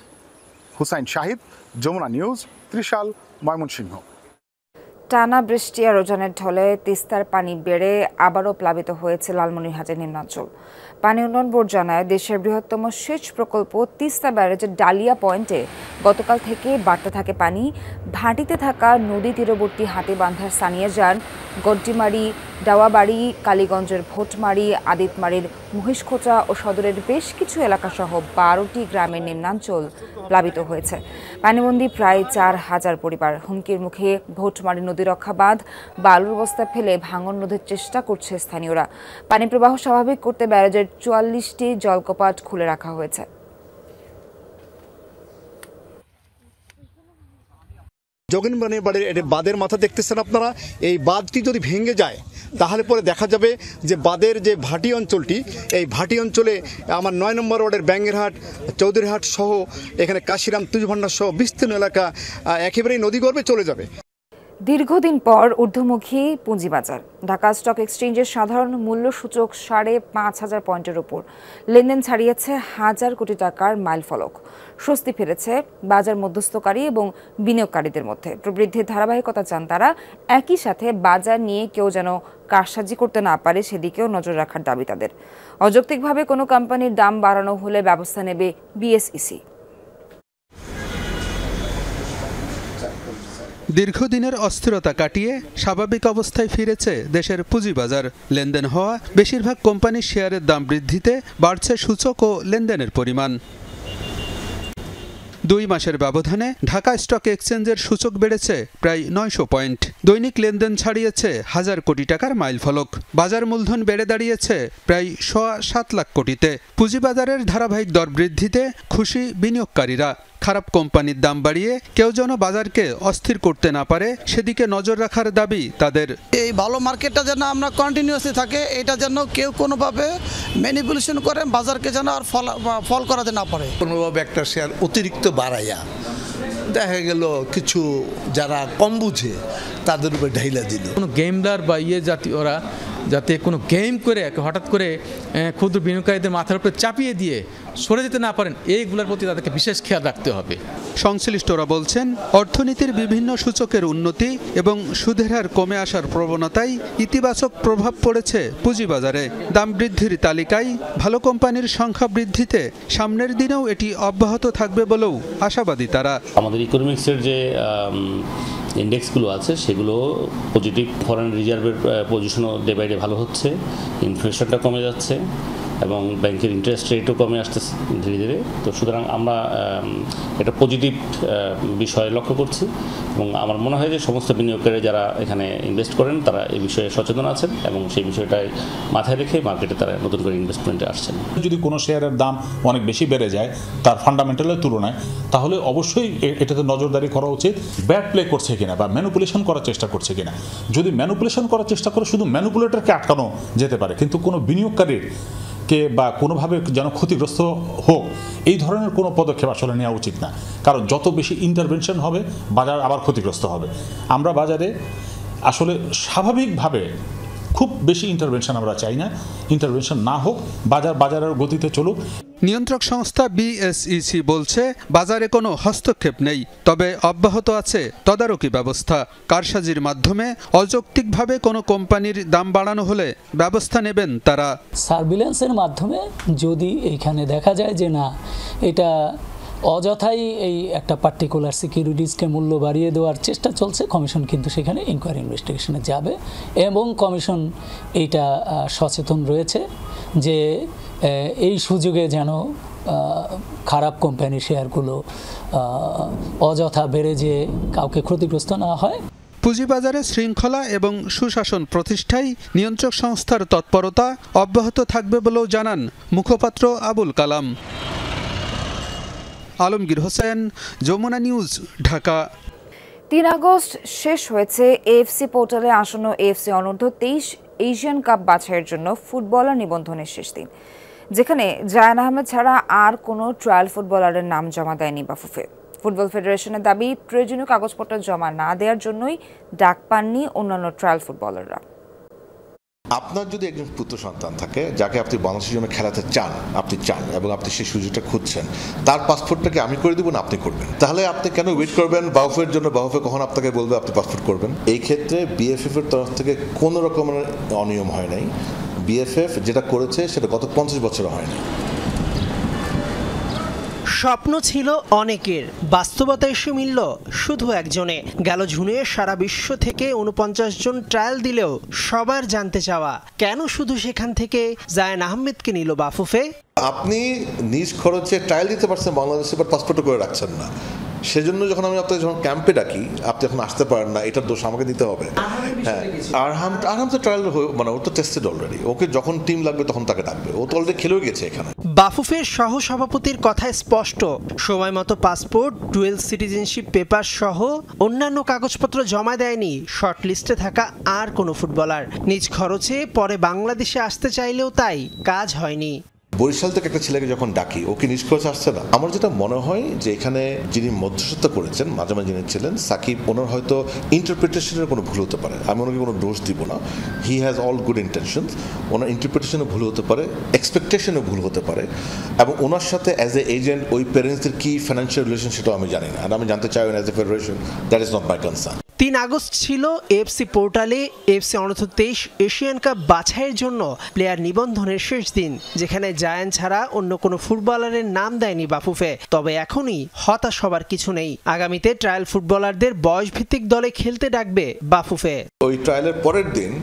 হুসাইন শাহিদ, যমুনা নিউজ, ত্রিশাল, ময়মনসিংহ। টানা বৃষ্টি আর ওজনের ঢলে তিস্তার পানি বেড়ে আবারও প্লাবিত হয়েছে লালমনিরহাটের নিম্নাঞ্চল। পানি উন্নয়ন বোর্ড জানায় দেশের বৃহত্তম সেচ প্রকল্প তিস্তা ব্যারেজের ডালিয়া পয়েন্টে গতকাল থেকে বাড়তে থাকে পানি। ভাটিতে থাকা নদী তীরবর্তী হাতিবান্ধার স্থানীয় যান গড্ডিমারি, ডাওয়াবাড়ি, কালীগঞ্জের ভোটমারি, আদিতমারির মহিষখোঁচা ও সদরের বেশ কিছু এলাকাসহ 12টি গ্রামের নিম্নাঞ্চল প্লাবিত হয়েছে। পানিবন্দী প্রায় 4000 পরিবার। হুমকির মুখে ভোটমারি নদী রক্ষা বাঁধ বালুর বস্তা ফেলে ভাঙন রোধের চেষ্টা করছে স্থানীয়রা। পানি প্রবাহ স্বাভাবিক করতে ব্যারেজের 44টি জলকপাট খুলে রাখা হয়েছে। যোগিনবাড়ির বাঁধের মাথা দেখতেছেন আপনারা, এই বাঁধটি যদি ভেঙে যায় তাহলে পরে দেখা যাবে যে বাঁধের যে ভাটি অঞ্চলটি, এই ভাটি অঞ্চলে আমার 9 নম্বর ওয়ার্ডের ব্যাঙ্গেরহাট, চৌধুরীহাট সহ এখানে কাশিরাম, তুজভান্ডার সহ বিস্তীর্ণ এলাকা একেবারেই নদীগর্ভে চলে যাবে। দীর্ঘদিন পর ঊর্ধ্বমুখী পুঁজিবাজার। ঢাকা স্টক এক্সচেঞ্জের সাধারণ মূল্য সূচক ৫,৫০০ পয়েন্টের উপর লেনদেন ছাড়িয়েছে হাজার কোটি টাকার মাইলফলক। স্বস্তি ফিরেছে বাজার মধ্যস্থকারী এবং বিনিয়োগকারীদের মধ্যে। প্রবৃদ্ধির ধারাবাহিকতা চান তারা। একই সাথে বাজার নিয়ে কেউ যেন কারসাজি করতে না পারে সেদিকেও নজর রাখার দাবি তাদের। অযৌক্তিকভাবে কোনো কোম্পানির দাম বাড়ানো হলে ব্যবস্থা নেবে বিএসইসি। দীর্ঘদিনের অস্থিরতা কাটিয়ে স্বাভাবিক অবস্থায় ফিরেছে দেশের পুঁজিবাজার। লেনদেন হওয়া বেশিরভাগ কোম্পানির শেয়ারের দাম বৃদ্ধিতে বাড়ছে সূচক ও লেনদেনের পরিমাণ। 2 মাসের ব্যবধানে ঢাকা স্টক এক্সচেঞ্জের সূচক বেড়েছে প্রায় 900 পয়েন্ট। দৈনিক লেনদেন ছাড়িয়েছে হাজার কোটি টাকার মাইলফলক। বাজার মূলধন বেড়ে দাঁড়িয়েছে প্রায় 7 লাখ কোটিতে। পুঁজিবাজারের ধারাবাহিক দর বৃদ্ধিতে খুশি বিনিয়োগকারীরা। খারাপ কোম্পানির দাম বাড়িয়ে কেউ যেন বাজারকে অস্থির করতে না পারে সেদিকে নজর রাখার দাবি তাদের। এই ভালো মার্কেটটা যেন আমরা কন্টিনিউয়াসলি থাকে, এটা যেন কেউ কোনোভাবে ম্যানিপুলেশন করে বাজারকে যেন আর ফল করাতে না পারে। কোনোভাবে একটা শেয়ার অতিরিক্ত বাড়াইয়া দেখা গেল কিছু যারা কম বুঝে তাদের উপরে ঢাইলা দিল। কোনো গেমদার বা জাতীয়রা যাতে কোনো গেম করে হঠাৎ করে ক্ষুদ্র বিনিয়োগকারীদের মাথার উপরে চাপিয়ে দিয়ে সরে যেতে না পারেন, এইগুলোর প্রতি তাদেরকে বিশেষ খেয়াল রাখতে হবে। সংশ্লিষ্টরা বলছেন, অর্থনীতির বিভিন্ন সূচকের উন্নতি এবং সুদের হার কমে আসার প্রবণতায় ইতিবাচক প্রভাব পড়েছে পুঁজিবাজারে। দাম বৃদ্ধির তালিকায় ভালো কোম্পানির সংখ্যা বৃদ্ধিতে সামনের দিনেও এটি অব্যাহত থাকবে বলেও আশাবাদী তারা। আমাদের ইকোনমিক্সের যে ইন্ডেক্সগুলো আছে সেগুলো পজিটিভ, ফরেন রিজার্ভের পজিশনও ডে বাই ডে ভালো হচ্ছে, ইনফ্লেশনটা কমে যাচ্ছে এবং ব্যাংকের ইন্টারেস্ট রেটও কমে আসতেছে ধীরে ধীরে। তো সুতরাং আমরা এটা পজিটিভ বিষয় লক্ষ্য করছি এবং আমার মনে হয় যে সমস্ত বিনিয়োগকারী যারা এখানে ইনভেস্ট করেন তারা এই বিষয়ে সচেতন আছেন এবং সেই বিষয়টাই মাথায় রেখে মার্কেটে তারা নতুন করে ইনভেস্টমেন্টে আসছেন। যদি কোনো শেয়ারের দাম অনেক বেশি বেড়ে যায় তার ফান্ডামেন্টালের তুলনায়, তাহলে অবশ্যই এটাতে নজরদারি করা উচিত। ব্যাড প্লে করছে কিনা বা ম্যানিপুলেশন করার চেষ্টা করছে কিনা। যদি ম্যানিপুলেশন করার চেষ্টা করে শুধু ম্যানিপুলেটরকে আটকানো যেতে পারে, কিন্তু কোনো বিনিয়োগকারীর কে বা কোনোভাবে যেন ক্ষতিগ্রস্ত হোক এই ধরনের কোনো পদক্ষেপ আসলে নেওয়া উচিত না। কারণ যত বেশি ইন্টারভেনশন হবে বাজার আবার ক্ষতিগ্রস্ত হবে। আমরা বাজারে আসলে স্বাভাবিকভাবে খুব বেশি ইন্টারভেনশন আমরা চাই না। ইন্টারভেনশন না হোক, বাজারের গতিতে চলুক। নিয়ন্ত্রক সংস্থা বিএসইসি বলছে, বাজারে কোনো হস্তক্ষেপ নেই, তবে অব্যাহত আছে তদারকি ব্যবস্থা। কারসাজির মাধ্যমে অযৌক্তিকভাবে কোনো কোম্পানির দাম বাড়ানো হলে ব্যবস্থা নেবেন তারা। সার্ভিল্যান্সের মাধ্যমে যদি এইখানে দেখা যায় যে না, এটা অযথাই এই একটা পার্টিকুলার সিকিউরিটিজকে মূল্য বাড়িয়ে দেওয়ার চেষ্টা চলছে, কমিশন কিন্তু সেখানে ইনকোয়ারি ইনভেস্টিগেশনে যাবে এবং কমিশন এইটা সচেতন রয়েছে যে এই সুযোগে যেন খারাপ কোম্পানির শেয়ারগুলো অযথা বেড়ে যে কাউকে ক্ষতিগ্রস্ত না হয়। পুঁজিবাজারে শৃঙ্খলা এবং সুশাসন প্রতিষ্ঠায় নিয়ন্ত্রক সংস্থার তৎপরতা অব্যাহত থাকবে বলেও জানান মুখপাত্র আবুল কালাম। আলমগীর হোসেন, যমুনা নিউজ, ঢাকা। 3 আগস্ট শেষ হয়েছে এএফসি পোর্টালে আসন্ন এএফসি অনূর্ধ্ব-23 এশিয়ান কাপ বাছাইয়ের জন্য ফুটবলার নিবন্ধনের শেষ দিন, যেখানে জায়ান আহমেদ ছাড়া আর কোনো ট্রায়াল ফুটবলারের নাম জমা দেয়নি বাফুফে। ফুটবল ফেডারেশনের দাবি, প্রয়োজনীয় কাগজপত্র জমা না দেওয়ার জন্যই ডাক পাননি অন্যান্য ট্রায়াল ফুটবলাররা। আপনার যদি একজন পুত্র সন্তান থাকে যাকে আপনি বাংলাদেশের জন্য খেলাতে চান এবং আপনি সেই সুযোগটা খুঁজছেন, তার পাসপোর্টটাকে আমি করে দিব না আপনি করবেন, তাহলে আপনি কেন ওয়েট করবেন বাউফের জন্য? বাউফে কখন আপনাকে বলবে আপনি পাসপোর্ট করবেন? এই ক্ষেত্রে বিএফএফ এর তরফ থেকে কোনো রকমের অনিয়ম হয় নাই। বিএফএফ যেটা করেছে সেটা গত 50 বছর হয়নি। স্বপ্ন ছিল অনেকের, বাস্তবতা এসে মিলল শুধু একজনে। গেল জুনে সারা বিশ্ব থেকে 49 জন ট্রায়াল দিলেও সবার জানতে চাওয়া, কেন শুধু সেখান থেকে জায়ান আহমেদকে নিল বাফুফে? আপনি নিজ খরচে ট্রায়াল দিতে পারছেন বাংলাদেশে, বাট পাসপোর্ট করে রাখছেন না। সেজন্য যখন আমি আপনাকে যখন ক্যাম্পে ডাকি, আপনি যখন আসতে পারেন না, এটার দোষ আমাকে দিতে হবে। হ্যাঁ, আরহাম তো ট্রায়াল মানে ও তো টেস্টেড অলরেডি, ওকে যখন টিম লাগবে তখন তাকে ডাকবে, ও তো অলরেডি খেলেও গেছে এখানে। বাফুফের সহ সভাপতির কথায় স্পষ্ট, সময় মতো পাসপোর্ট, ডুয়েল সিটিজেনশিপ পেপার সহ অন্যান্য কাগজপত্র জমা দেয়নি শর্ট লিস্টে থাকা আর কোনো ফুটবলার। নিজ খরচে পরে বাংলাদেশে আসতে চাইলেও তাই কাজ হয়নি। বরিশাল থেকে একটা ছেলেকে যখন ডাকি ও কি নিষ্কর্ষ আসছে না? আমার যেটা মনে হয় যে এখানে যিনি মধ্যস্থতা করেছেন মাঝামাঝি যিনি ছিলেন সাকিব, ওনার হয়তো ইন্টারপ্রিটেশনের কোনো ভুল হতে পারে, আমি ওনাকে কোনো দোষ দিব না। He has all good intentions, ওনার ইন্টারপ্রিটেশনে ভুল হতে পারে, এক্সপেকটেশনে ভুল হতে পারে, এবং ওনার সাথে অ্যাজ এ এজেন্ট ওই প্যারেন্টসদের কি ফাইন্যান্সিয়াল রিলেশন সেটাও আমি জানি না, আর আমি জানতে চাই as a federation, that is not my concern. 3 August ছিল এএফসি পোর্টালে এএফসি অনূর্ধ্ব-23 এশিয়ান কাপ বাছাইয়ের জন্য প্লেয়ার নিবন্ধনের শেষ দিন, যেখানে জায়ান ছাড়া অন্য কোনো ফুটবলারের নাম দেয়নি বাফুফে। তবে এখনই হতাশ হবার কিছু নেই, আগামীতে ট্রায়াল ফুটবলারদের বয়সভিত্তিক দলে খেলতে ডাকবে বাফুফে। ওই ট্রায়ালের পরের দিন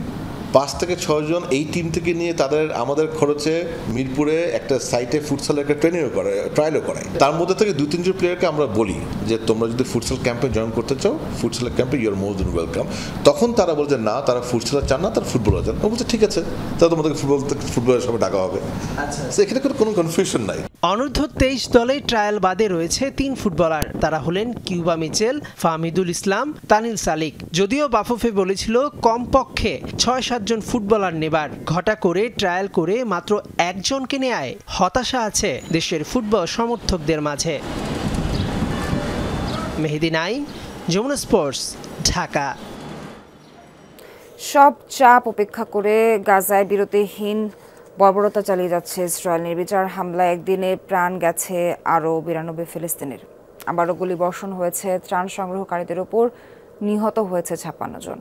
5 থেকে 6 জন এই টিম থেকে নিয়ে তাদের আমাদের খরচে মিরপুরে একটা সাইটে ফুটসলের একটা ট্রায়ালও করায়। তার মধ্যে থেকে 2-3 জন প্লেয়ারকে আমরা বলি যে তোমরা যদি ফুটসল ক্যাম্পে জয়েন করতে চাও, ফুটসলের ক্যাম্পে you R more then welcome. তখন তারা বলছে না, তারা ফুটসলার চান না, তারা ফুটবলার চান। ও বলছে ঠিক আছে, তাহলে তোমাদেরকে ফুটবলের সঙ্গে ডাকা হবে। এখানে কোনো কনফিউশন নাই। অনূর্ধ্ব-23 দলে ট্রায়াল বাদে রয়েছে 3 ফুটবলার, তারা হলেন কিউবা মিচেল, ফাহমিদুল ইসলাম, তানিল সালিক। যদিও বাফুফে বলেছিল কমপক্ষে 6-7 জন ফুটবলার নেবার, ঘটা করে ট্রায়াল করে মাত্র 1 জনকে নেয় হতাশা আছে দেশের ফুটবল সমর্থকদের মাঝে। মেহেদি নাইম, যমুনা স্পোর্টস, ঢাকা। সব চাপ উপেক্ষা করে গাজায় বিরতিহীন বর্বরতা চালিয়ে যাচ্ছে ইসরায়েল। নির্বিচার হামলায় একদিনে প্রাণ গেছে আরও 92 ফিলিস্তিনের। আবারও গুলি বর্ষণ হয়েছে ত্রাণ সংগ্রহকারীদের ওপর, নিহত হয়েছে 56 জন,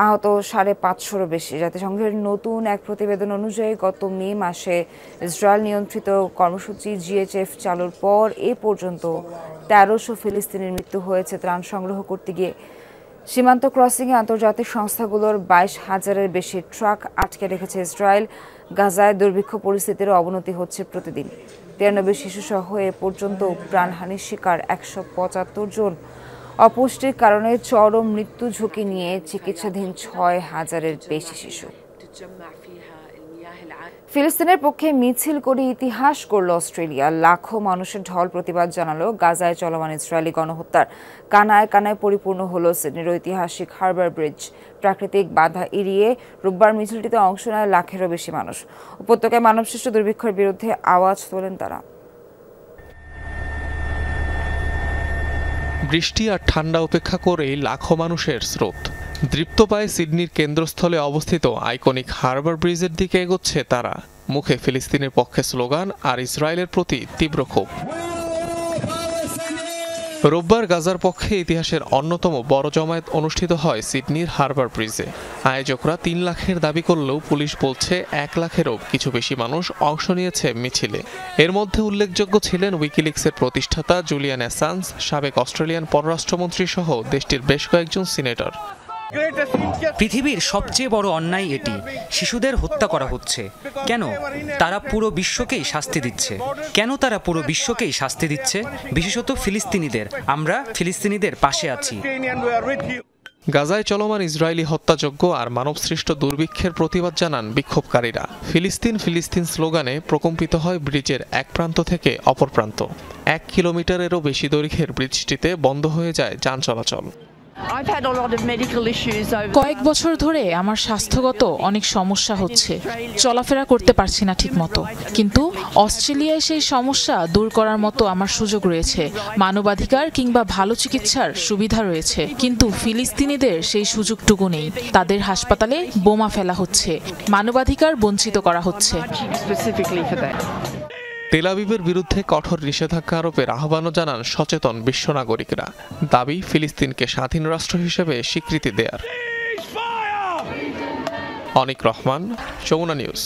আহত 550-রও বেশি। জাতিসংঘের নতুন এক প্রতিবেদন অনুযায়ী গত মে মাসে ইসরায়েল নিয়ন্ত্রিত কর্মসূচি জিএইচএফ চালুর পর এ পর্যন্ত 1300 ফিলিস্তিনির মৃত্যু হয়েছে ত্রাণ সংগ্রহ করতে গিয়ে। সীমান্ত ক্রসিংয়ে আন্তর্জাতিক সংস্থাগুলোর 22,000-এর বেশি ট্রাক আটকে রেখেছে ইসরায়েল। গাজায় দুর্ভিক্ষ পরিস্থিতির অবনতি হচ্ছে প্রতিদিন। 93 শিশুসহ এ পর্যন্ত প্রাণহানির শিকার 175 জন। অপুষ্টির কারণে চরম মৃত্যু ঝুঁকি নিয়ে চিকিৎসাধীন 6,000-এর বেশি শিশু। ফিলিস্তিনের পক্ষে মিছিল করে ইতিহাস করল অস্ট্রেলিয়া। লাখো মানুষের ঢল প্রতিবাদ জানালো গাজায় চলমান ইসরায়েলি গণহত্যার। কানায় কানায় পরিপূর্ণ হলো সিডনির ঐতিহাসিক হারবার ব্রিজ। প্রাকৃতিক বাধা এড়িয়ে রোববার মিছিলটিতে অংশ নেয় লাখেরও বেশি মানুষ। উপত্যকায় মানবসৃষ্ট দুর্ভিক্ষের বিরুদ্ধে আওয়াজ তোলেন তারা। বৃষ্টি আর ঠান্ডা উপেক্ষা করেই লাখো মানুষের স্রোত। দৃপ্ত পায়ে সিডনির কেন্দ্রস্থলে অবস্থিত আইকনিক হারবার ব্রিজের দিকে এগোচ্ছে তারা। মুখে ফিলিস্তিনের পক্ষে স্লোগান আর ইসরায়েলের প্রতি তীব্র ক্ষোভ। রোববার গাজার পক্ষে ইতিহাসের অন্যতম বড় জমায়েত অনুষ্ঠিত হয় সিডনির হারবার ব্রিজে। আয়োজকরা 3 লাখের দাবি করলেও পুলিশ বলছে 1 লাখেরও কিছু বেশি মানুষ অংশ নিয়েছে মিছিলে। এর মধ্যে উল্লেখযোগ্য ছিলেন উইকিলিক্সের প্রতিষ্ঠাতা জুলিয়ান অ্যাসাঞ্জ, সাবেক অস্ট্রেলিয়ান পররাষ্ট্রমন্ত্রী সহ দেশটির বেশ কয়েকজন সিনেটর। পৃথিবীর সবচেয়ে বড় অন্যায় এটি। শিশুদের হত্যা করা হচ্ছে। কেন তারা পুরো বিশ্বকেই শাস্তি দিচ্ছে? কেন তারা পুরো বিশ্বকেই শাস্তি দিচ্ছে? বিশেষত ফিলিস্তিনিদের। আমরা ফিলিস্তিনিদের পাশে আছি। গাজায় চলমান ইসরায়েলি হত্যাযজ্ঞ আর মানবসৃষ্ট দুর্ভিক্ষের প্রতিবাদ জানান বিক্ষোভকারীরা। ফিলিস্তিন ফিলিস্তিন স্লোগানে প্রকম্পিত হয় ব্রিজের এক প্রান্ত থেকে অপর প্রান্ত। 1 কিলোমিটারেরও বেশি দৈর্ঘ্যের ব্রিজটিতে বন্ধ হয়ে যায় যান চলাচল। কয়েক বছর ধরে আমার স্বাস্থ্যগত অনেক সমস্যা হচ্ছে, চলাফেরা করতে পারছি না ঠিকমতো। কিন্তু অস্ট্রেলিয়ায় সেই সমস্যা দূর করার মতো আমার সুযোগ রয়েছে, মানবাধিকার কিংবা ভালো চিকিৎসার সুবিধা রয়েছে। কিন্তু ফিলিস্তিনিদের সেই সুযোগটুকু নেই। তাদের হাসপাতালে বোমা ফেলা হচ্ছে, মানবাধিকার বঞ্চিত করা হচ্ছে। তেল আবিবের বিরুদ্ধে কঠোর নিষেধাজ্ঞা আরোপের আহ্বানও জানান সচেতন বিশ্ব নাগরিকরা। দাবি ফিলিস্তিনকে স্বাধীন রাষ্ট্র হিসেবে স্বীকৃতি দেয়ার। অনিক রহমান, যমুনা নিউজ।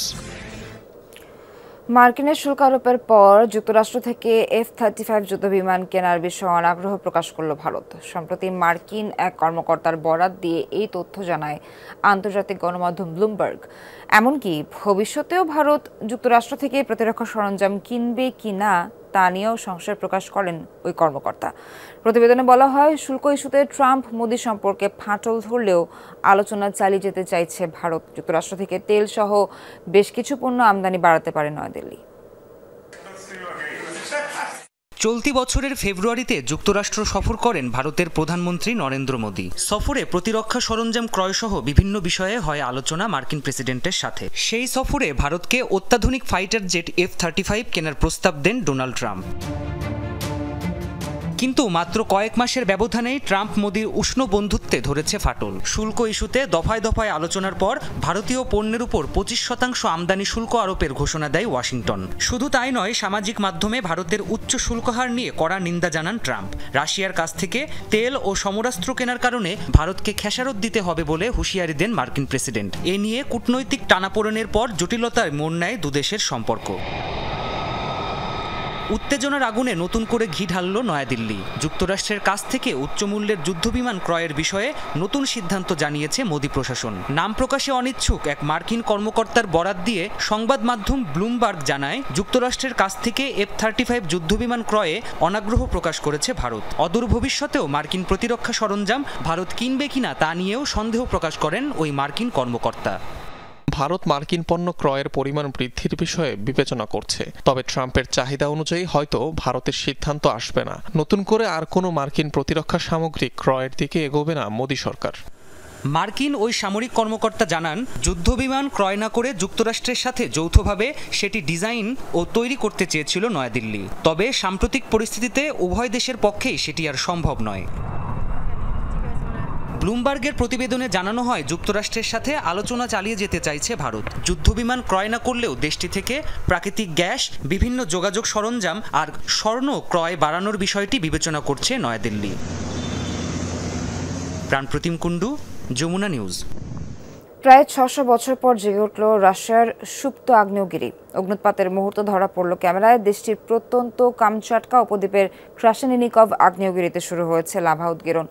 মার্কিনের শুল্ক আরোপের পর যুক্তরাষ্ট্র থেকে F-35 যুদ্ধবিমান কেনার বিষয়ে অনাগ্রহ প্রকাশ করল ভারত। সম্প্রতি মার্কিন এক কর্মকর্তার বরাত দিয়ে এই তথ্য জানায় আন্তর্জাতিক গণমাধ্যম ব্লুমবার্গ। এমনকি ভবিষ্যতেও ভারত যুক্তরাষ্ট্র থেকে প্রতিরক্ষা সরঞ্জাম কিনবে কিনা তা নিয়েও সংশয় প্রকাশ করেন ওই কর্মকর্তা। প্রতিবেদনে বলা হয়, শুল্ক ইস্যুতে ট্রাম্প মোদি সম্পর্কে ফাটল ধরলেও আলোচনা চালিয়ে যেতে চাইছে ভারত। যুক্তরাষ্ট্র থেকে তেল সহ বেশ কিছু পণ্য আমদানি বাড়াতে পারে নয়াদিল্লি। চলতি বছরের ফেব্রুয়ারিতে যুক্তরাষ্ট্র সফর করেন ভারতের প্রধানমন্ত্রী নরেন্দ্র মোদী। সফরে প্রতিরক্ষা সরঞ্জাম ক্রয়সহ বিভিন্ন বিষয়ে হয় আলোচনা মার্কিন প্রেসিডেন্টের সাথে। সেই সফরে ভারতকে অত্যাধুনিক ফাইটার জেট F-35 কেনার প্রস্তাব দেন ডোনাল্ড ট্রাম্প। কিন্তু মাত্র কয়েক মাসের ব্যবধানেই ট্রাম্প মোদির উষ্ণ বন্ধুত্বে ধরেছে ফাটল। শুল্ক ইস্যুতে দফায় দফায় আলোচনার পর ভারতীয় পণ্যের উপর 25% আমদানি শুল্ক আরোপের ঘোষণা দেয় ওয়াশিংটন। শুধু তাই নয়, সামাজিক মাধ্যমে ভারতের উচ্চ শুল্কহার নিয়ে কড়া নিন্দা জানান ট্রাম্প। রাশিয়ার কাছ থেকে তেল ও সমরাস্ত্র কেনার কারণে ভারতকে খেসারত দিতে হবে বলে হুঁশিয়ারি দেন মার্কিন প্রেসিডেন্ট। এ নিয়ে কূটনৈতিক টানাপোড়েনের পর জটিলতায় মোড় নেয় দুদেশের সম্পর্ক। উত্তেজনার আগুনে নতুন করে ঘি ঢালল নয়াদিল্লি। যুক্তরাষ্ট্রের কাছ থেকে উচ্চমূল্যের যুদ্ধবিমান ক্রয়ের বিষয়ে নতুন সিদ্ধান্ত জানিয়েছে মোদি প্রশাসন। নাম প্রকাশে অনিচ্ছুক এক মার্কিন কর্মকর্তার বরাত দিয়ে সংবাদ মাধ্যম ব্লুমবার্গ জানায়, যুক্তরাষ্ট্রের কাছ থেকে F-35 যুদ্ধবিমান ক্রয়ে অনাগ্রহ প্রকাশ করেছে ভারত। অদূর ভবিষ্যতেও মার্কিন প্রতিরক্ষা সরঞ্জাম ভারত কিনবে কিনা তা নিয়েও সন্দেহ প্রকাশ করেন ওই মার্কিন কর্মকর্তা। ভারত মার্কিন পণ্য ক্রয়ের পরিমাণ বৃদ্ধির বিষয়ে বিবেচনা করছে, তবে ট্রাম্পের চাহিদা অনুযায়ী হয়তো ভারতের সিদ্ধান্ত আসবে না। নতুন করে আর কোনো মার্কিন প্রতিরক্ষা সামগ্রী ক্রয়ের দিকে এগোবে না মোদি সরকার। মার্কিন ওই সামরিক কর্মকর্তা জানান, যুদ্ধবিমান ক্রয় না করে যুক্তরাষ্ট্রের সাথে যৌথভাবে সেটি ডিজাইন ও তৈরি করতে চেয়েছিল নয়াদিল্লি। তবে সাম্প্রতিক পরিস্থিতিতে উভয় দেশের পক্ষেই সেটি আর সম্ভব নয়। ব্লুমবার্গের প্রতিবেদনে জানানো হয়, যুক্তরাষ্ট্রের সাথে আলোচনা চালিয়ে যেতে চাইছে ভারত। যুদ্ধবিমান ক্রয় না করলেও দেশটি থেকে প্রাকৃতিক গ্যাস, বিভিন্ন যোগাযোগ সরঞ্জাম আর স্বর্ণ ক্রয় বাড়ানোর বিষয়টি বিবেচনা করছে নয়াদিল্লি। প্রাণপ্রতিম কুণ্ডু, যমুনা নিউজ। প্রায় 600 বছর পর জেগে উঠল রাশিয়ার সুপ্ত আগ্নেয়গিরি। অগ্নুৎপাতের মুহূর্ত ধরা পড়ল ক্যামেরায়। দেশটির প্রত্যন্ত কামচাটকা উপদ্বীপের ক্রাসেনিনিকভ আগ্নেয়গিরিতে শুরু হয়েছে লাভা উদ্গীরণ,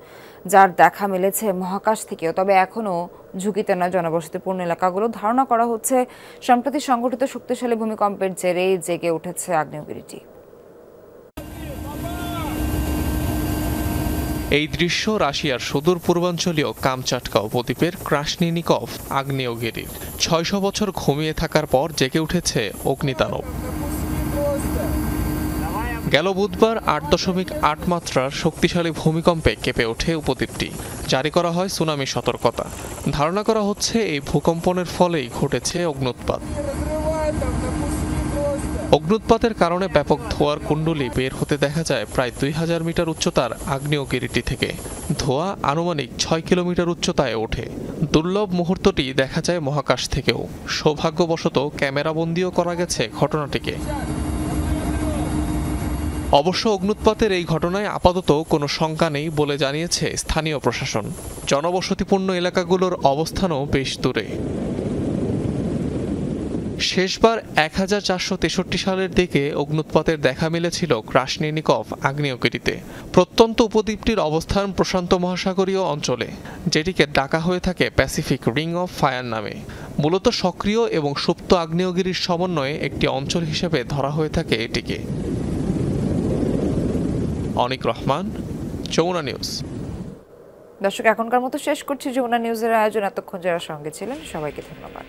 যার দেখা মিলেছে মহাকাশ থেকেও। তবে এখনও ঝুঁকিতে নয় জনবসতিপূর্ণ এলাকাগুলো। ধারণা করা হচ্ছে সম্প্রতি সংঘটিত শক্তিশালী ভূমিকম্পের জেরেই জেগে উঠেছে আগ্নেয়গিরিটি। এই দৃশ্য রাশিয়ার সুদূর পূর্বাঞ্চলীয় কামচাটকা উপদ্বীপের ক্রাসনিনিকভ আগ্নেয়গিরির। 600 বছর ঘুমিয়ে থাকার পর জেগে উঠেছে অগ্নিতাণ্ডব। গেল বুধবার 8.8 মাত্রার শক্তিশালী ভূমিকম্পে কেঁপে ওঠে উপদ্বীপটি। জারি করা হয় সুনামি সতর্কতা। ধারণা করা হচ্ছে এই ভূকম্পনের ফলেই ঘটেছে অগ্নুৎপাত। অগ্নুৎপাতের কারণে ব্যাপক ধোঁয়ার কুণ্ডলী বের হতে দেখা যায় প্রায় 2000 মিটার উচ্চতার আগ্নেয়গিরিটি থেকে। ধোঁয়া আনুমানিক 6 কিলোমিটার উচ্চতায় ওঠে। দুর্লভ মুহূর্তটি দেখা যায় মহাকাশ থেকেও। সৌভাগ্যবশত ক্যামেরাবন্দিও করা গেছে ঘটনাটিকে। অবশ্য অগ্নুৎপাতের এই ঘটনায় আপাতত কোনো শঙ্কা নেই বলে জানিয়েছে স্থানীয় প্রশাসন। জনবসতিপূর্ণ এলাকাগুলোর অবস্থানও বেশ দূরে। শেষবার 1463 সালের দিকে অগ্নুৎপাতের দেখা মিলেছিল ক্রাসনিনিকভ আগ্নেয়গিরিতে। প্রত্যন্ত উপদ্বীপটির অবস্থান প্রশান্ত মহাসাগরীয় অঞ্চলে, যেটিকে ডাকা হয়ে থাকে প্যাসিফিক রিং অফ ফায়ার নামে। মূলত সক্রিয় এবং সুপ্ত আগ্নেয়গিরির সমন্বয়ে একটি অঞ্চল হিসেবে ধরা হয়ে থাকে এটিকে। অনিক রহমান, যমুনা নিউজ। দর্শক, এখনকার মতো শেষ করছি যমুনা নিউজের আয়োজন। এতক্ষণ যারা সঙ্গে ছিলেন সবাইকে ধন্যবাদ।